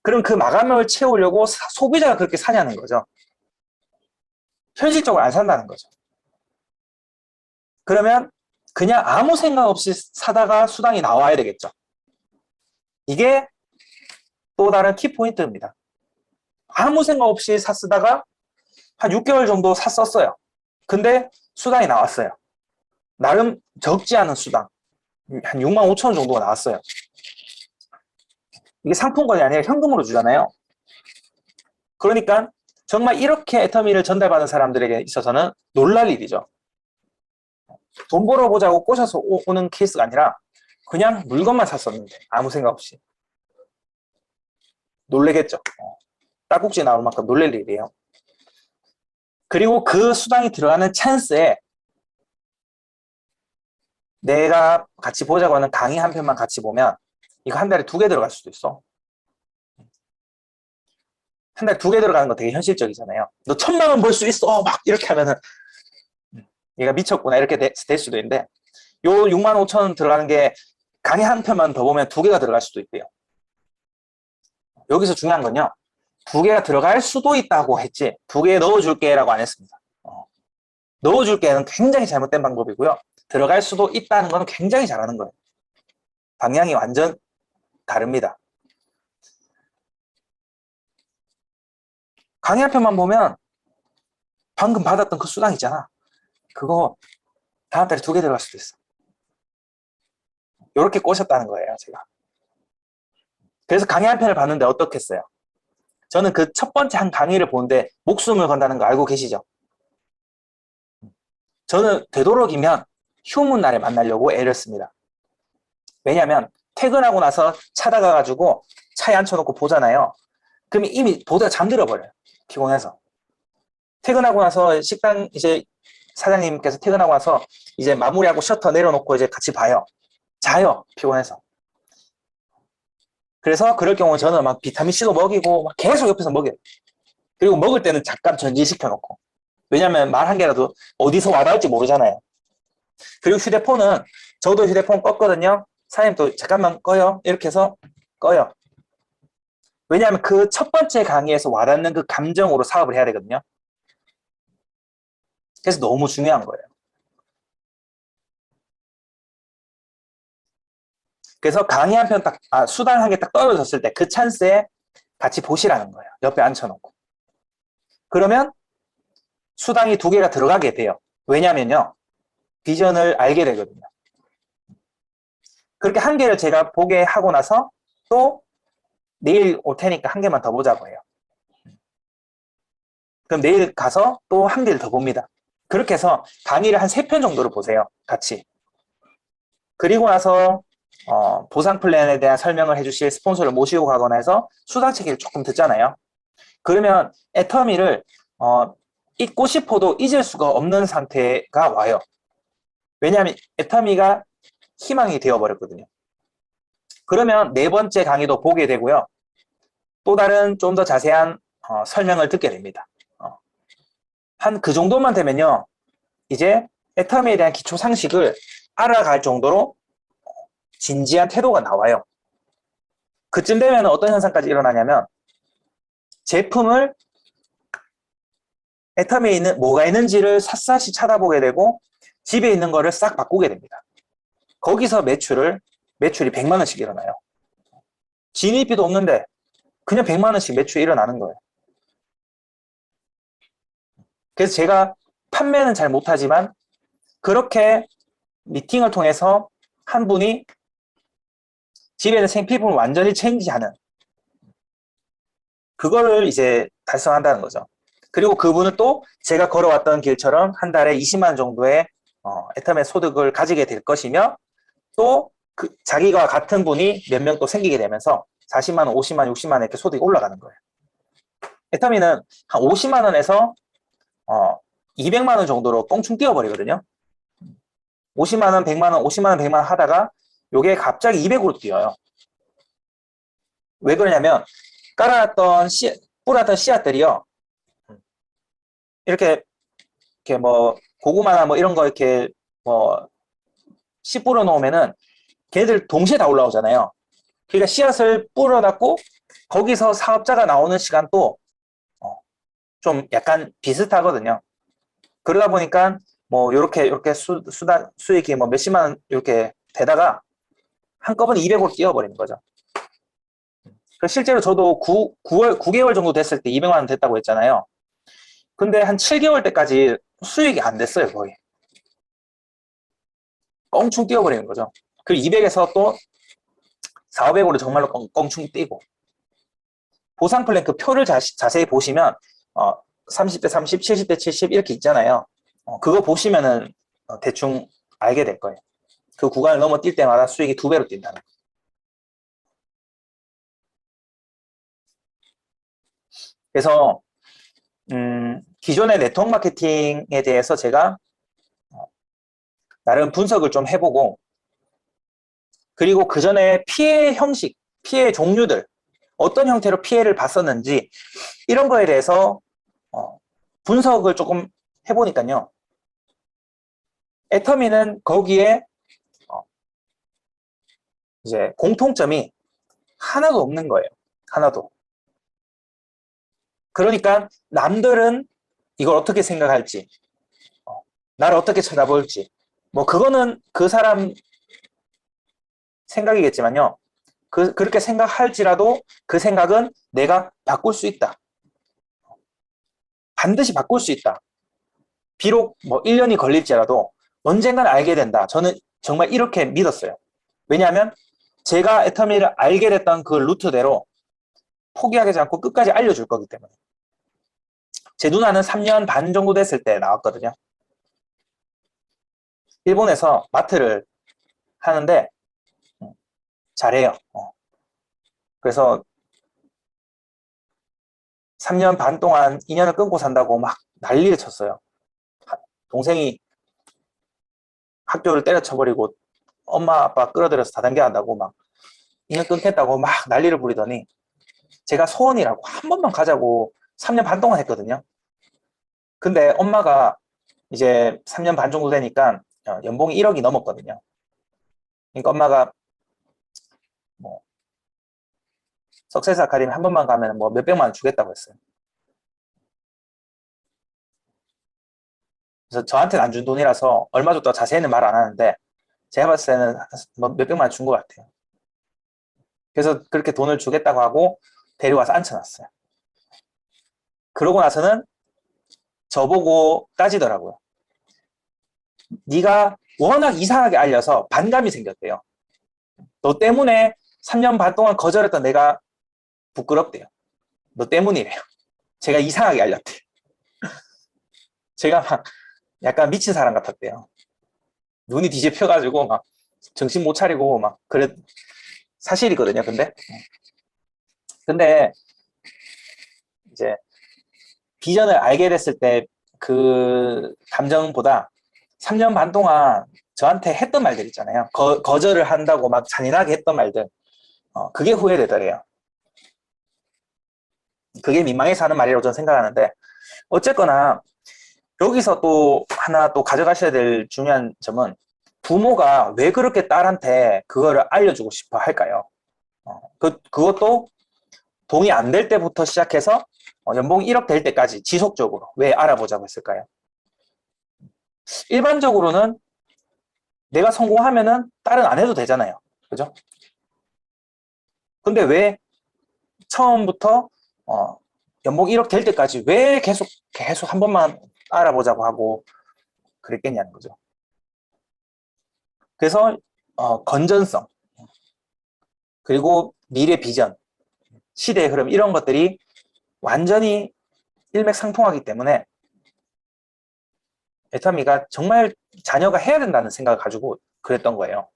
그럼 그 마감을 채우려고 소비자가 그렇게 사냐는 거죠. 현실적으로 안 산다는 거죠. 그러면 그냥 아무 생각 없이 사다가 수당이 나와야 되겠죠. 이게 또 다른 키포인트입니다. 아무 생각 없이 쓰다가 한 6개월 정도 샀었어요. 근데 수당이 나왔어요. 나름 적지 않은 수당. 한 6만 5천 원 정도가 나왔어요. 이게 상품권이 아니라 현금으로 주잖아요. 그러니까 정말 이렇게 애터미를 전달받은 사람들에게 있어서는 놀랄 일이죠. 돈 벌어보자고 꼬셔서 오는 케이스가 아니라 그냥 물건만 샀었는데 아무 생각 없이. 놀래겠죠. 딸꾹질 나올 만큼 놀랄 일이에요. 그리고 그 수당이 들어가는 찬스에 내가 같이 보자고 하는 강의 한 편만 같이 보면 이거 한 달에 2개 들어갈 수도 있어. 한 달에 2개 들어가는 거 되게 현실적이잖아요. 너 1,000만 원 벌 수 있어 막 이렇게 하면은 얘가 미쳤구나 이렇게 될 수도 있는데 요 6만 5천 원 들어가는 게 강의 한 편만 더 보면 2개가 들어갈 수도 있대요. 여기서 중요한 건요. 2개가 들어갈 수도 있다고 했지 2개 넣어줄게 라고 안 했습니다. 넣어줄게는 굉장히 잘못된 방법이고요. 들어갈 수도 있다는 건 굉장히 잘하는 거예요. 방향이 완전 다릅니다. 강의 한 편만 보면 방금 받았던 그 수당 있잖아. 그거 다음 달에 2개 들어갈 수도 있어. 이렇게 꼬셨다는 거예요, 제가. 그래서 강의 한 편을 봤는데 어떻겠어요? 저는 그 첫 번째 한 강의를 보는데 목숨을 건다는 거 알고 계시죠? 저는 되도록이면 휴문 날에 만나려고 애를 씁니다. 왜냐하면 퇴근하고 나서 차다가 가지고 차에 앉혀놓고 보잖아요. 그러면 이미 보다가 잠들어 버려요. 피곤해서. 퇴근하고 나서 식당 이제 사장님께서 퇴근하고 나서 이제 마무리하고 셔터 내려놓고 이제 같이 봐요. 자요. 피곤해서. 그래서 그럴 경우 저는 막 비타민C도 먹이고 막 계속 옆에서 먹여요. 그리고 먹을 때는 잠깐 전지시켜 놓고. 왜냐면 말 한 개라도 어디서 와닿을지 모르잖아요. 그리고 휴대폰은 저도 휴대폰 껐거든요. 사장님도 잠깐만 꺼요. 이렇게 해서 꺼요. 왜냐하면 그 첫 번째 강의에서 와닿는 그 감정으로 사업을 해야 되거든요. 그래서 너무 중요한 거예요. 그래서 강의 한 편 딱, 수당 한 개 딱 떨어졌을 때 그 찬스에 같이 보시라는 거예요. 옆에 앉혀놓고. 그러면 수당이 2개가 들어가게 돼요. 왜냐면요. 비전을 알게 되거든요. 그렇게 한 개를 제가 보게 하고 나서 또 내일 올 테니까 한 개만 더 보자고 해요. 그럼 내일 가서 또 한 개를 더 봅니다. 그렇게 해서 강의를 한 3편 정도를 보세요. 같이. 그리고 나서 보상 플랜에 대한 설명을 해주실 스폰서를 모시고 가거나 해서 수당 체계를 조금 듣잖아요. 그러면 애터미를 잊고 싶어도 잊을 수가 없는 상태가 와요. 왜냐하면 애터미가 희망이 되어버렸거든요. 그러면 4번째 강의도 보게 되고요. 또 다른 좀 더 자세한 설명을 듣게 됩니다. 한 그 정도만 되면요. 이제 애터미에 대한 기초 상식을 알아갈 정도로 진지한 태도가 나와요. 그쯤 되면 어떤 현상까지 일어나냐면 제품을 애터미에 있는 뭐가 있는지를 샅샅이 찾아보게 되고 집에 있는 거를 싹 바꾸게 됩니다. 거기서 매출이 100만 원씩 일어나요. 진입비도 없는데 그냥 100만 원씩 매출이 일어나는 거예요. 그래서 제가 판매는 잘 못하지만 그렇게 미팅을 통해서 한 분이 집에 있는 생필품을 완전히 체인지하는 그거를 이제 달성한다는 거죠. 그리고 그분은 또 제가 걸어왔던 길처럼 한 달에 20만 원 정도의 애터미 소득을 가지게 될 것이며 또 그 자기가 같은 분이 몇 명 또 생기게 되면서 40만 원, 50만 원, 60만 원 이렇게 소득이 올라가는 거예요. 애터미는 한 50만 원에서 200만 원 정도로 껑충 뛰어버리거든요. 50만 원, 100만 원, 50만 원, 100만 원 하다가 요게 갑자기 200으로 뛰어요. 왜 그러냐면 깔아놨던 뿌렸던 씨앗들이요. 이렇게 뭐 고구마나 뭐 이런 거 이렇게 뭐 씨 뿌려 놓으면은 걔들 동시에 다 올라오잖아요. 그러니까 씨앗을 뿌려놨고 거기서 사업자가 나오는 시간도 좀 약간 비슷하거든요. 그러다 보니까 뭐 요렇게 수익이 뭐 몇십만 원 이렇게 되다가 한꺼번에 200으로 뛰어버리는 거죠. 실제로 저도 9개월 정도 됐을 때 200만 원 됐다고 했잖아요. 근데 한 7개월 때까지 수익이 안 됐어요, 거의. 껑충 뛰어버리는 거죠. 그리고 200에서 또 4,500으로 정말로 껑충 뛰고. 보상 플랜 그 표를 자세히 보시면 30대 30, 70대 70 이렇게 있잖아요. 그거 보시면은 대충 알게 될 거예요. 그 구간을 넘어뛸 때마다 수익이 2배로 뛴다는 거. 그래서 기존의 네트워크 마케팅에 대해서 제가 나름 분석을 좀 해보고, 그리고 그 전에 피해 형식, 피해 종류들, 어떤 형태로 피해를 봤었는지 이런 거에 대해서 분석을 조금 해보니까요. 애터미는 거기에 이제 공통점이 하나도 없는 거예요. 하나도. 그러니까 남들은 이걸 어떻게 생각할지, 나를 어떻게 쳐다볼지, 뭐 그거는 그 사람 생각이겠지만요. 그렇게 생각할지라도 그 생각은 내가 바꿀 수 있다. 반드시 바꿀 수 있다. 비록 뭐 1년이 걸릴지라도 언젠간 알게 된다. 저는 정말 이렇게 믿었어요. 왜냐하면 제가 애터미를 알게 됐던 그 루트대로 포기하지 않고 끝까지 알려줄 거기 때문에. 제 누나는 3년 반 정도 됐을 때 나왔거든요. 일본에서 마트를 하는데 잘해요. 그래서 3년 반 동안 인연을 끊고 산다고 막 난리를 쳤어요. 동생이 학교를 때려쳐버리고 엄마 아빠 끌어들여서 다단계 한다고 막 인연 끊겠다고 막 난리를 부리더니 제가 소원이라고 한 번만 가자고 3년 반 동안 했거든요. 근데 엄마가 이제 3년 반 정도 되니까 연봉이 1억이 넘었거든요. 그러니까 엄마가 뭐 석세스 아카데미 한 번만 가면 뭐 몇백만 원 주겠다고 했어요. 그래서 저한테는 안 준 돈이라서 얼마 줬다고 자세히는 말 안 하는데 제가 봤을 때는 뭐 몇백만 원 준 것 같아요. 그래서 그렇게 돈을 주겠다고 하고 데려와서 앉혀놨어요. 그러고 나서는 저보고 따지더라고요. 네가 워낙 이상하게 알려서 반감이 생겼대요. 너 때문에 3년 반 동안 거절했던 내가 부끄럽대요. 너 때문이래요. 제가 이상하게 알렸대요. 제가 막 약간 미친 사람 같았대요. 눈이 뒤집혀가지고 막 정신 못 차리고 막 그래. 사실이거든요. 근데 이제 비전을 알게 됐을 때 그 감정보다 3년 반 동안 저한테 했던 말들 있잖아요. 거절을 한다고 막 잔인하게 했던 말들. 그게 후회되더래요. 그게 민망해서 하는 말이라고 저는 생각하는데, 어쨌거나 여기서 또 하나 또 가져가셔야 될 중요한 점은 부모가 왜 그렇게 딸한테 그거를 알려주고 싶어 할까요? 그것도 돈이 안 될 때부터 시작해서 연봉 1억 될 때까지 지속적으로 왜 알아보자고 했을까요? 일반적으로는 내가 성공하면은 딸은 안 해도 되잖아요. 그죠? 근데 왜 처음부터 연봉 1억 될 때까지 왜 계속 한 번만 알아보자고 하고 그랬겠냐는 거죠. 그래서 건전성, 그리고 미래 비전, 시대의 흐름 이런 것들이 완전히 일맥상통하기 때문에 애터미가 정말 자녀가 해야 된다는 생각을 가지고 그랬던 거예요.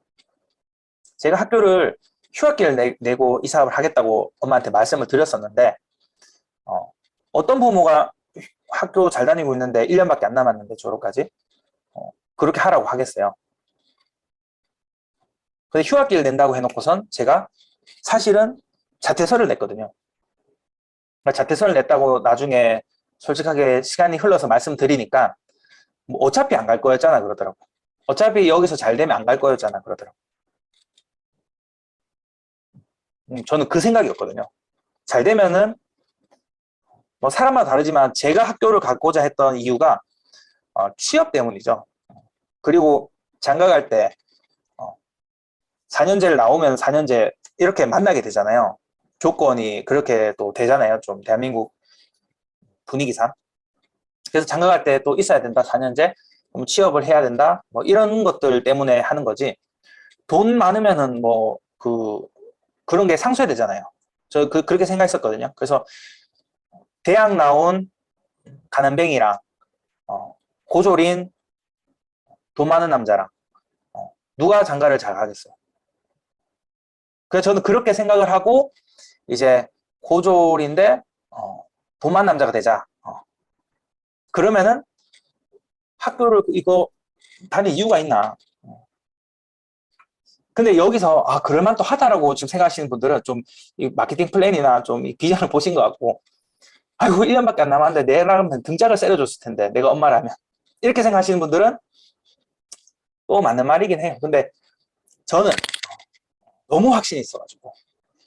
제가 학교를 휴학기를 내고 이 사업을 하겠다고 엄마한테 말씀을 드렸었는데 어떤 부모가 학교 잘 다니고 있는데 1년밖에 안 남았는데 졸업까지 그렇게 하라고 하겠어요. 근데 휴학기를 낸다고 해놓고선 제가 사실은 자퇴서를 냈거든요. 자퇴서를 냈다고 나중에 솔직하게 시간이 흘러서 말씀드리니까 뭐 어차피 안 갈 거였잖아 그러더라고. 어차피 여기서 잘 되면 안 갈 거였잖아 그러더라고. 저는 그 생각이었거든요. 잘 되면은 뭐 사람마다 다르지만 제가 학교를 갖고자 했던 이유가 취업 때문이죠. 그리고 장가 갈 때 4년제를 나오면 4년제 이렇게 만나게 되잖아요. 조건이 그렇게 또 되잖아요. 좀 대한민국 분위기상. 그래서 장가 갈 때 또 있어야 된다. 4년제. 그럼 취업을 해야 된다. 뭐 이런 것들 때문에 하는 거지. 돈 많으면은 뭐 그런 게 상쇄되잖아요. 저 그렇게 생각했었거든요. 그래서 대학 나온 가난뱅이랑 고졸인 돈 많은 남자랑 누가 장가를 잘 가겠어요? 그래서 저는 그렇게 생각을 하고 이제 고졸인데 돈 많은 남자가 되자. 그러면은 학교를 이거 다닐 이유가 있나? 근데 여기서 그럴만 또 하다라고 지금 생각하시는 분들은 좀 이 마케팅 플랜이나 좀 이 비전을 보신 것 같고, 아이고 1년밖에 안 남았는데 내라면 등짝을 세려줬을 텐데 내가 엄마라면 이렇게 생각하시는 분들은 또 맞는 말이긴 해요. 근데 저는 너무 확신이 있어가지고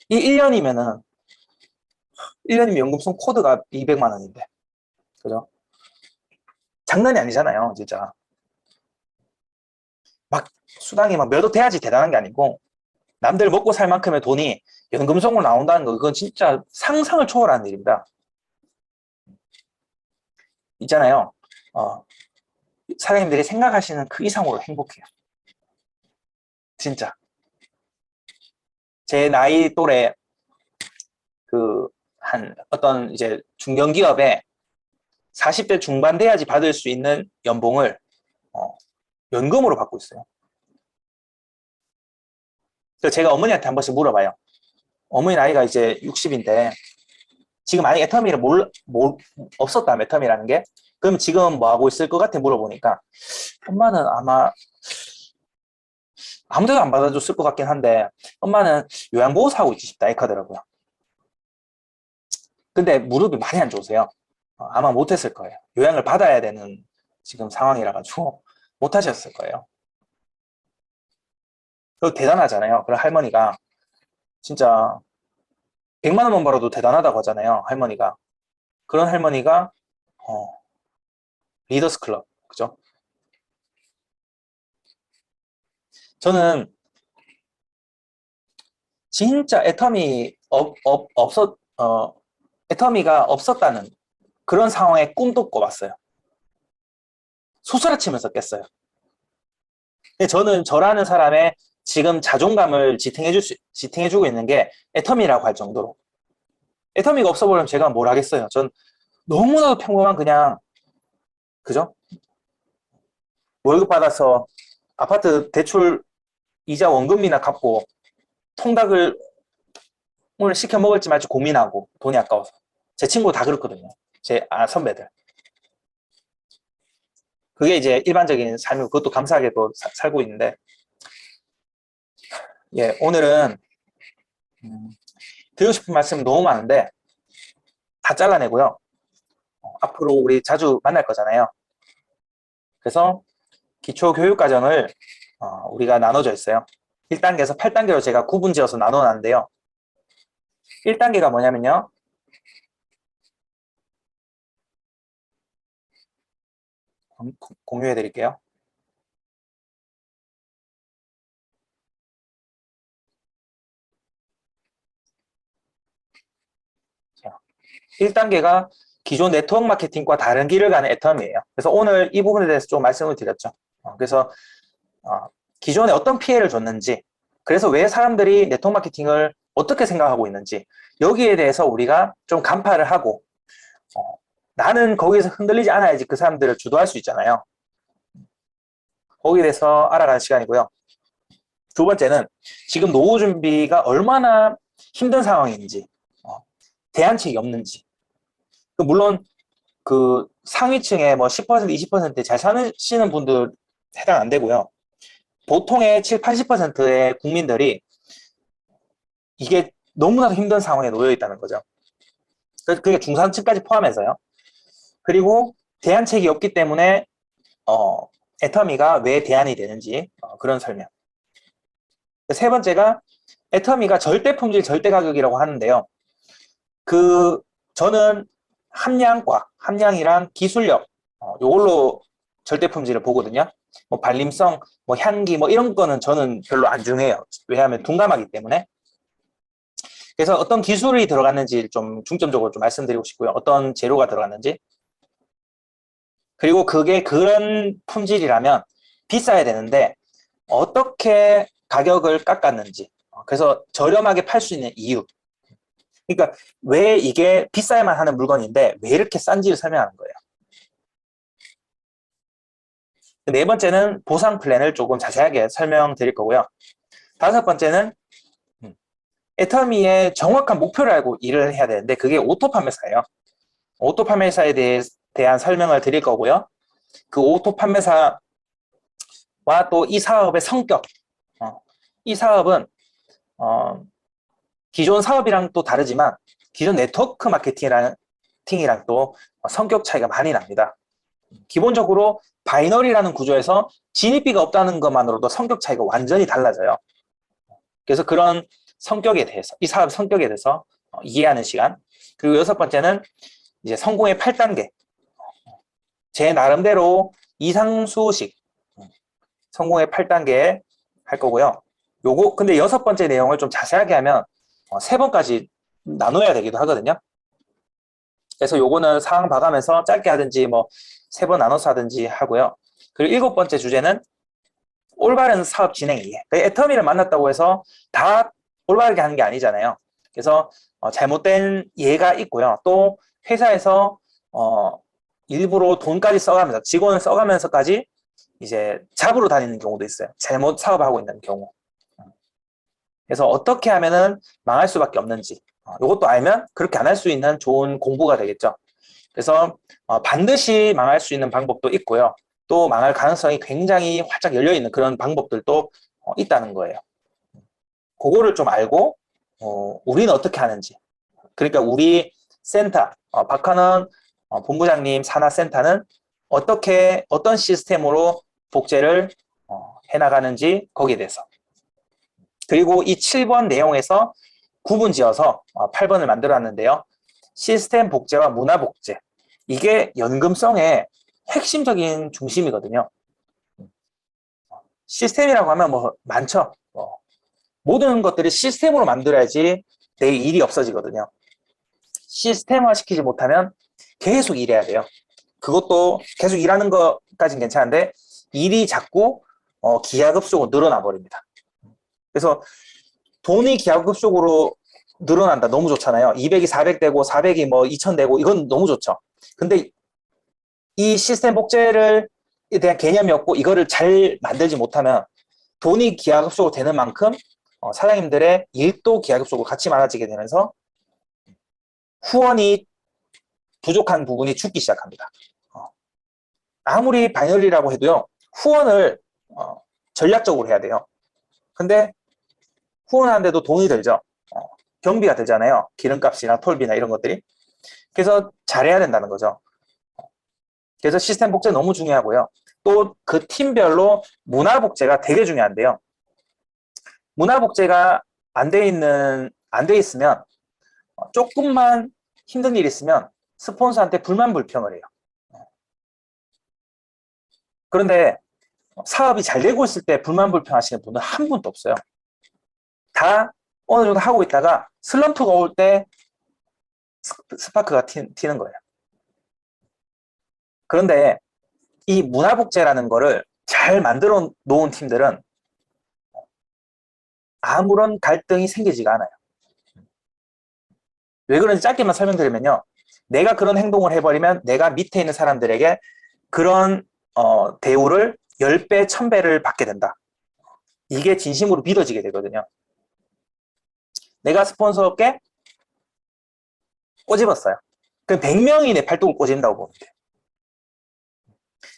이 1년이면은 1년이면 연금성 코드가 200만 원인데, 그죠? 장난이 아니잖아요, 진짜. 막 수당이 막 몇 억 돼야지 대단한 게 아니고, 남들 먹고 살 만큼의 돈이 연금성으로 나온다는 거, 그건 진짜 상상을 초월하는 일입니다. 있잖아요. 사장님들이 생각하시는 그 이상으로 행복해요. 진짜. 제 나이 또래 어떤 이제 중견기업에 40대 중반 돼야지 받을 수 있는 연봉을 연금으로 받고 있어요. 그래서 제가 어머니한테 한 번씩 물어봐요. 어머니 나이가 이제 60인데 지금 만약에 애터미를 없었다, 애터미라는 게. 그럼 지금 뭐 하고 있을 것 같아 물어보니까 엄마는 아마 아무데도 안 받아줬을 것 같긴 한데 엄마는 요양보호사 하고 있지 싶다 이렇게 하더라고요. 근데 무릎이 많이 안 좋으세요. 아마 못했을 거예요. 요양을 받아야 되는 지금 상황이라 가지고 못하셨을 거예요. 그 대단하잖아요. 그런 할머니가 진짜 100만 원만 벌어도 대단하다고 하잖아요. 할머니가. 그런 할머니가 리더스 클럽, 그죠? 저는 진짜 애터미가 없었다는 그런 상황에 꿈도 꿔봤어요. 소스라치면서 깼어요. 근데 저는 저라는 사람의 지금 자존감을 지탱해주고 있는 게 애터미라고 할 정도로. 애터미가 없어버리면 제가 뭘 하겠어요. 전 너무나도 평범한 그냥, 그죠? 월급 받아서 아파트 대출 이자 원금이나 갚고 통닭을 오늘 시켜 먹을지 말지 고민하고 돈이 아까워서. 제 친구 다 그렇거든요. 제 선배들. 그게 이제 일반적인 삶이고 그것도 감사하게도 살고 있는데, 예, 오늘은 드리고 싶은 말씀 너무 많은데 다 잘라내고요. 앞으로 우리 자주 만날 거잖아요. 그래서 기초교육과정을 우리가 나눠져 있어요. 1단계에서 8단계로 제가 구분지어서 나눠놨는데요. 1단계가 뭐냐면요. 공유해 드릴게요. 자, 1단계가 기존 네트워크 마케팅과 다른 길을 가는 애텀이에요. 그래서 오늘 이 부분에 대해서 좀 말씀을 드렸죠. 그래서 기존에 어떤 피해를 줬는지, 그래서 왜 사람들이 네트워크 마케팅을 어떻게 생각하고 있는지, 여기에 대해서 우리가 좀 간파를 하고 나는 거기에서 흔들리지 않아야지 그 사람들을 주도할 수 있잖아요. 거기에 대해서 알아가는 시간이고요. 두 번째는 지금 노후 준비가 얼마나 힘든 상황인지, 대안책이 없는지. 물론 그 상위층에 뭐 10%, 20%잘 사시는 분들 해당 안 되고요. 보통의 7, 80%의 국민들이 이게 너무나도 힘든 상황에 놓여 있다는 거죠. 그게 중산층까지 포함해서요. 그리고 대안책이 없기 때문에 애터미가 왜 대안이 되는지 그런 설명. 세 번째가 애터미가 절대 품질, 절대 가격이라고 하는데요. 저는 함량이랑 기술력 요걸로 절대 품질을 보거든요. 뭐 발림성, 뭐 향기, 뭐 이런 거는 저는 별로 안 중요해요. 왜냐하면 둔감하기 때문에. 그래서 어떤 기술이 들어갔는지 좀 중점적으로 좀 말씀드리고 싶고요. 어떤 재료가 들어갔는지. 그리고 그게 그런 품질이라면 비싸야 되는데 어떻게 가격을 깎았는지. 그래서 저렴하게 팔 수 있는 이유. 그러니까 왜 이게 비싸야만 하는 물건인데 왜 이렇게 싼지를 설명하는 거예요. 네 번째는 보상 플랜을 조금 자세하게 설명드릴 거고요. 다섯 번째는 애터미의 정확한 목표를 알고 일을 해야 되는데 그게 오토 판매사예요. 오토 판매사에 대한 설명을 드릴 거고요. 그 오토 판매사와 또 이 사업의 성격, 이 사업은 기존 사업이랑 또 다르지만 기존 네트워크 마케팅이랑 또 성격 차이가 많이 납니다. 기본적으로 바이너리라는 구조에서 진입비가 없다는 것만으로도 성격 차이가 완전히 달라져요. 그래서 그런 성격에 대해서, 이 사업 성격에 대해서 이해하는 시간. 그리고 여섯 번째는 이제 성공의 8단계. 제 나름대로 이상수식 성공의 8단계 할 거고요. 요거 근데 여섯 번째 내용을 좀 자세하게 하면 세 번까지 나눠야 되기도 하거든요. 그래서 요거는 상황 봐가면서 짧게 하든지 뭐 세 번 나눠서 하든지 하고요. 그리고 일곱 번째 주제는 올바른 사업 진행 이해. 애터미를 만났다고 해서 다 올바르게 하는 게 아니잖아요. 그래서 잘못된 예가 있고요. 또 회사에서 일부러 돈까지 써가면서 직원을 써가면서까지 이제 잡으러 다니는 경우도 있어요. 잘못 사업하고 있는 경우. 그래서 어떻게 하면은 망할 수밖에 없는지 이것도 알면 그렇게 안 할 수 있는 좋은 공부가 되겠죠. 그래서 반드시 망할 수 있는 방법도 있고요. 또 망할 가능성이 굉장히 활짝 열려있는 그런 방법들도 있다는 거예요. 그거를 좀 알고 우리는 어떻게 하는지. 그러니까 우리 센터, 박한원 본부장님 산하센터는 어떤 시스템으로 복제를 해나가는지 거기에 대해서. 그리고 이 7번 내용에서 구분 지어서 8번을 만들어놨는데요. 시스템 복제와 문화 복제. 이게 연금성의 핵심적인 중심이거든요. 시스템이라고 하면 뭐 많죠. 모든 것들이 시스템으로 만들어야지 내 일이 없어지거든요. 시스템화 시키지 못하면 계속 일해야 돼요. 그것도 계속 일하는 것까지는 괜찮은데 일이 자꾸 기하급수로 늘어나 버립니다. 그래서 돈이 기하급수로 늘어난다. 너무 좋잖아요. 200이 400 되고 400이 뭐 2000 되고 이건 너무 좋죠. 근데 이 시스템 복제를 대한 개념이 없고 이거를 잘 만들지 못하면 돈이 기하급수로 되는 만큼 사장님들의 일도 기하급수로 같이 많아지게 되면서 후원이 부족한 부분이 죽기 시작합니다. 아무리 바이너리라고 해도요. 후원을 전략적으로 해야 돼요. 근데 후원하는데도 돈이 들죠. 경비가 들잖아요. 기름값이나 톨비나 이런 것들이. 그래서 잘해야 된다는 거죠. 그래서 시스템 복제 너무 중요하고요. 또 그 팀별로 문화 복제가 되게 중요한데요. 문화 복제가 안 돼 있으면 조금만 힘든 일이 있으면 스폰서한테 불만 불평을 해요. 그런데 사업이 잘 되고 있을 때 불만 불평하시는 분은 한 분도 없어요. 다 어느 정도 하고 있다가 슬럼프가 올 때 스파크가 튀는 거예요. 그런데 이 문화복제라는 거를 잘 만들어 놓은 팀들은 아무런 갈등이 생기지가 않아요. 왜 그런지 짧게만 설명드리면요. 내가 그런 행동을 해버리면 내가 밑에 있는 사람들에게 그런 대우를 10배, 1000배를 받게 된다. 이게 진심으로 믿어지게 되거든요. 내가 스폰서께 꼬집었어요. 그 100명이 내 팔뚝을 꼬집는다고 보면 돼요.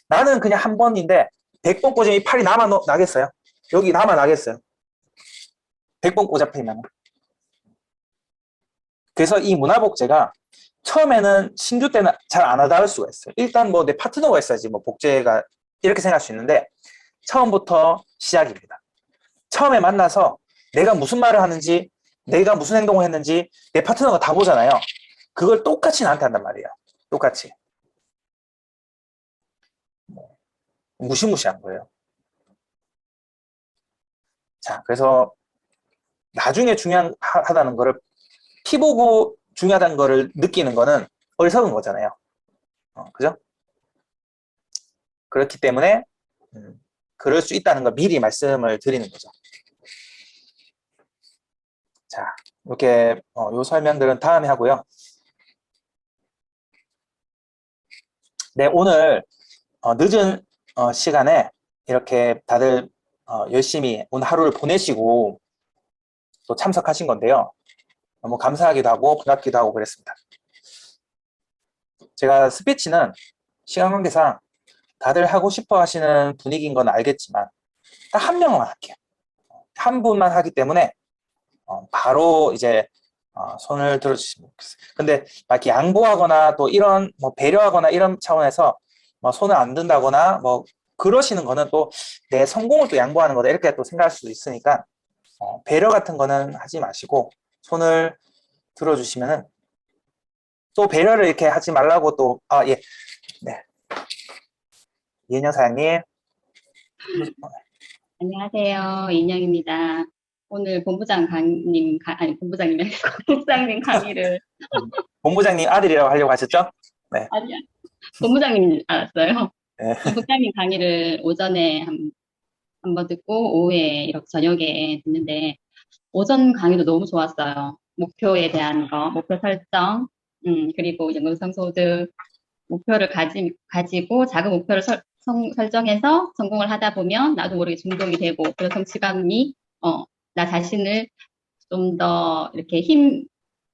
나는 그냥 한 번인데 100번 꼬집으면 이 팔이 나겠어요? 여기 나겠어요? 100번 꼬잡히면. 그래서 이 문화복제가 처음에는 신규 때는 잘 안 와닿을 수가 있어요. 일단 뭐 내 파트너가 있어야지 뭐 복제가 이렇게 생각할 수 있는데 처음부터 시작입니다. 처음에 만나서 내가 무슨 말을 하는지 내가 무슨 행동을 했는지 내 파트너가 다 보잖아요. 그걸 똑같이 나한테 한단 말이에요. 똑같이. 무시무시한 거예요. 자, 그래서 나중에 중요하다는 거를 피 보고 중요하다는 거를 느끼는 거는 어리석은 거잖아요. 그죠? 그렇기 때문에 그럴 수 있다는 걸 미리 말씀을 드리는 거죠. 자, 이렇게 요 설명들은 다음에 하고요. 네, 오늘 늦은 시간에 이렇게 다들 열심히 오늘 하루를 보내시고 또 참석하신 건데요. 너무 감사하기도 하고 반갑기도 하고 그랬습니다. 제가 스피치는 시간 관계상 다들 하고 싶어 하시는 분위기인 건 알겠지만 딱 한 명만 할게요. 한 분만 하기 때문에 바로 이제 손을 들어주시면 좋겠어요. 근데 막 이렇게 양보하거나 또 이런 뭐 배려하거나 이런 차원에서 뭐 손을 안 든다거나 뭐 그러시는 거는 또 내 성공을 또 양보하는 거다 이렇게 또 생각할 수도 있으니까 배려 같은 거는 하지 마시고 손을 들어주시면은 또 배려를 이렇게 하지 말라고 또 예, 네, 이은영 사장님. 안녕하세요. 인영입니다. 오늘 본부장님이 아니고 국장님 강의를, 본부장님 아들이라고 하려고 하셨죠? 네. 아니야, 본부장님 알았어요. 네. 국장님 강의를 오전에 한 번 듣고 오후에 이렇게 저녁에 듣는데 오전 강의도 너무 좋았어요. 목표에 대한 거, 목표 설정, 그리고 연금성소득 목표를 가지고 작은 목표를 설정해서 성공을 하다 보면 나도 모르게 중독이 되고 그런 성취감이 나 자신을 좀 더 이렇게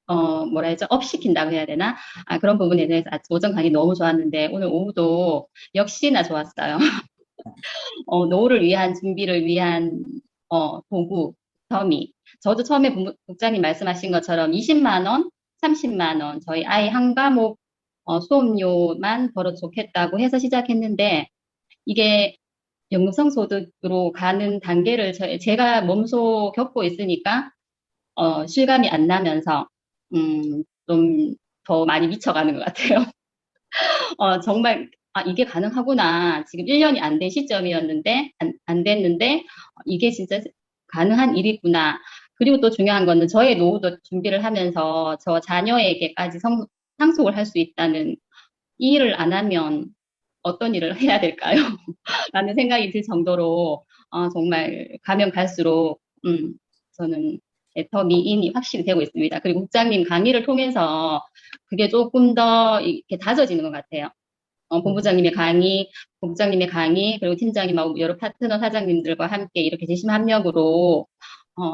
뭐라 해야죠? 업 시킨다고 해야 되나? 그런 부분에 대해서 오전 강의 너무 좋았는데 오늘 오후도 역시나 좋았어요. 노후를 위한 준비를 위한 도구, 더미. 저도 처음에 국장님 말씀하신 것처럼 20만 원, 30만 원 저희 아이 한 과목 수업료만 벌어도 좋겠다고 해서 시작했는데 이게 연금성 소득으로 가는 단계를 제가 몸소 겪고 있으니까 실감이 안 나면서 좀 더 많이 미쳐가는 것 같아요. 정말 이게 가능하구나. 지금 1년이 안 된 시점이었는데 안 됐는데 이게 진짜 가능한 일이구나. 그리고 또 중요한 거는 저의 노후도 준비를 하면서 저 자녀에게까지 상속을 할 수 있다는 이 일을 안 하면 어떤 일을 해야 될까요? 라는 생각이 들 정도로 정말 가면 갈수록 저는 더 미인이 확실히 되고 있습니다. 그리고 국장님 강의를 통해서 그게 조금 더 이렇게 다져지는 것 같아요. 본부장님의 강의, 본부장님의 강의, 그리고 팀장님하고 여러 파트너 사장님들과 함께 이렇게 재심합력으로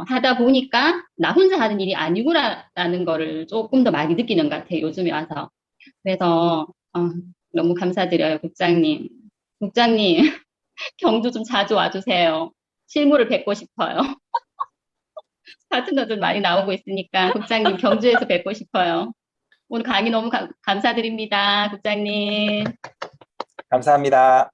하다 보니까 나 혼자 하는 일이 아니구나라는 거를 조금 더 많이 느끼는 것 같아요. 요즘에 와서. 그래서 너무 감사드려요, 국장님. 국장님, 경주 좀 자주 와주세요. 실무를 뵙고 싶어요. 파트너들 많이 나오고 있으니까 국장님 경주에서 뵙고 싶어요. 오늘 강의 너무 감사드립니다, 국장님. 감사합니다.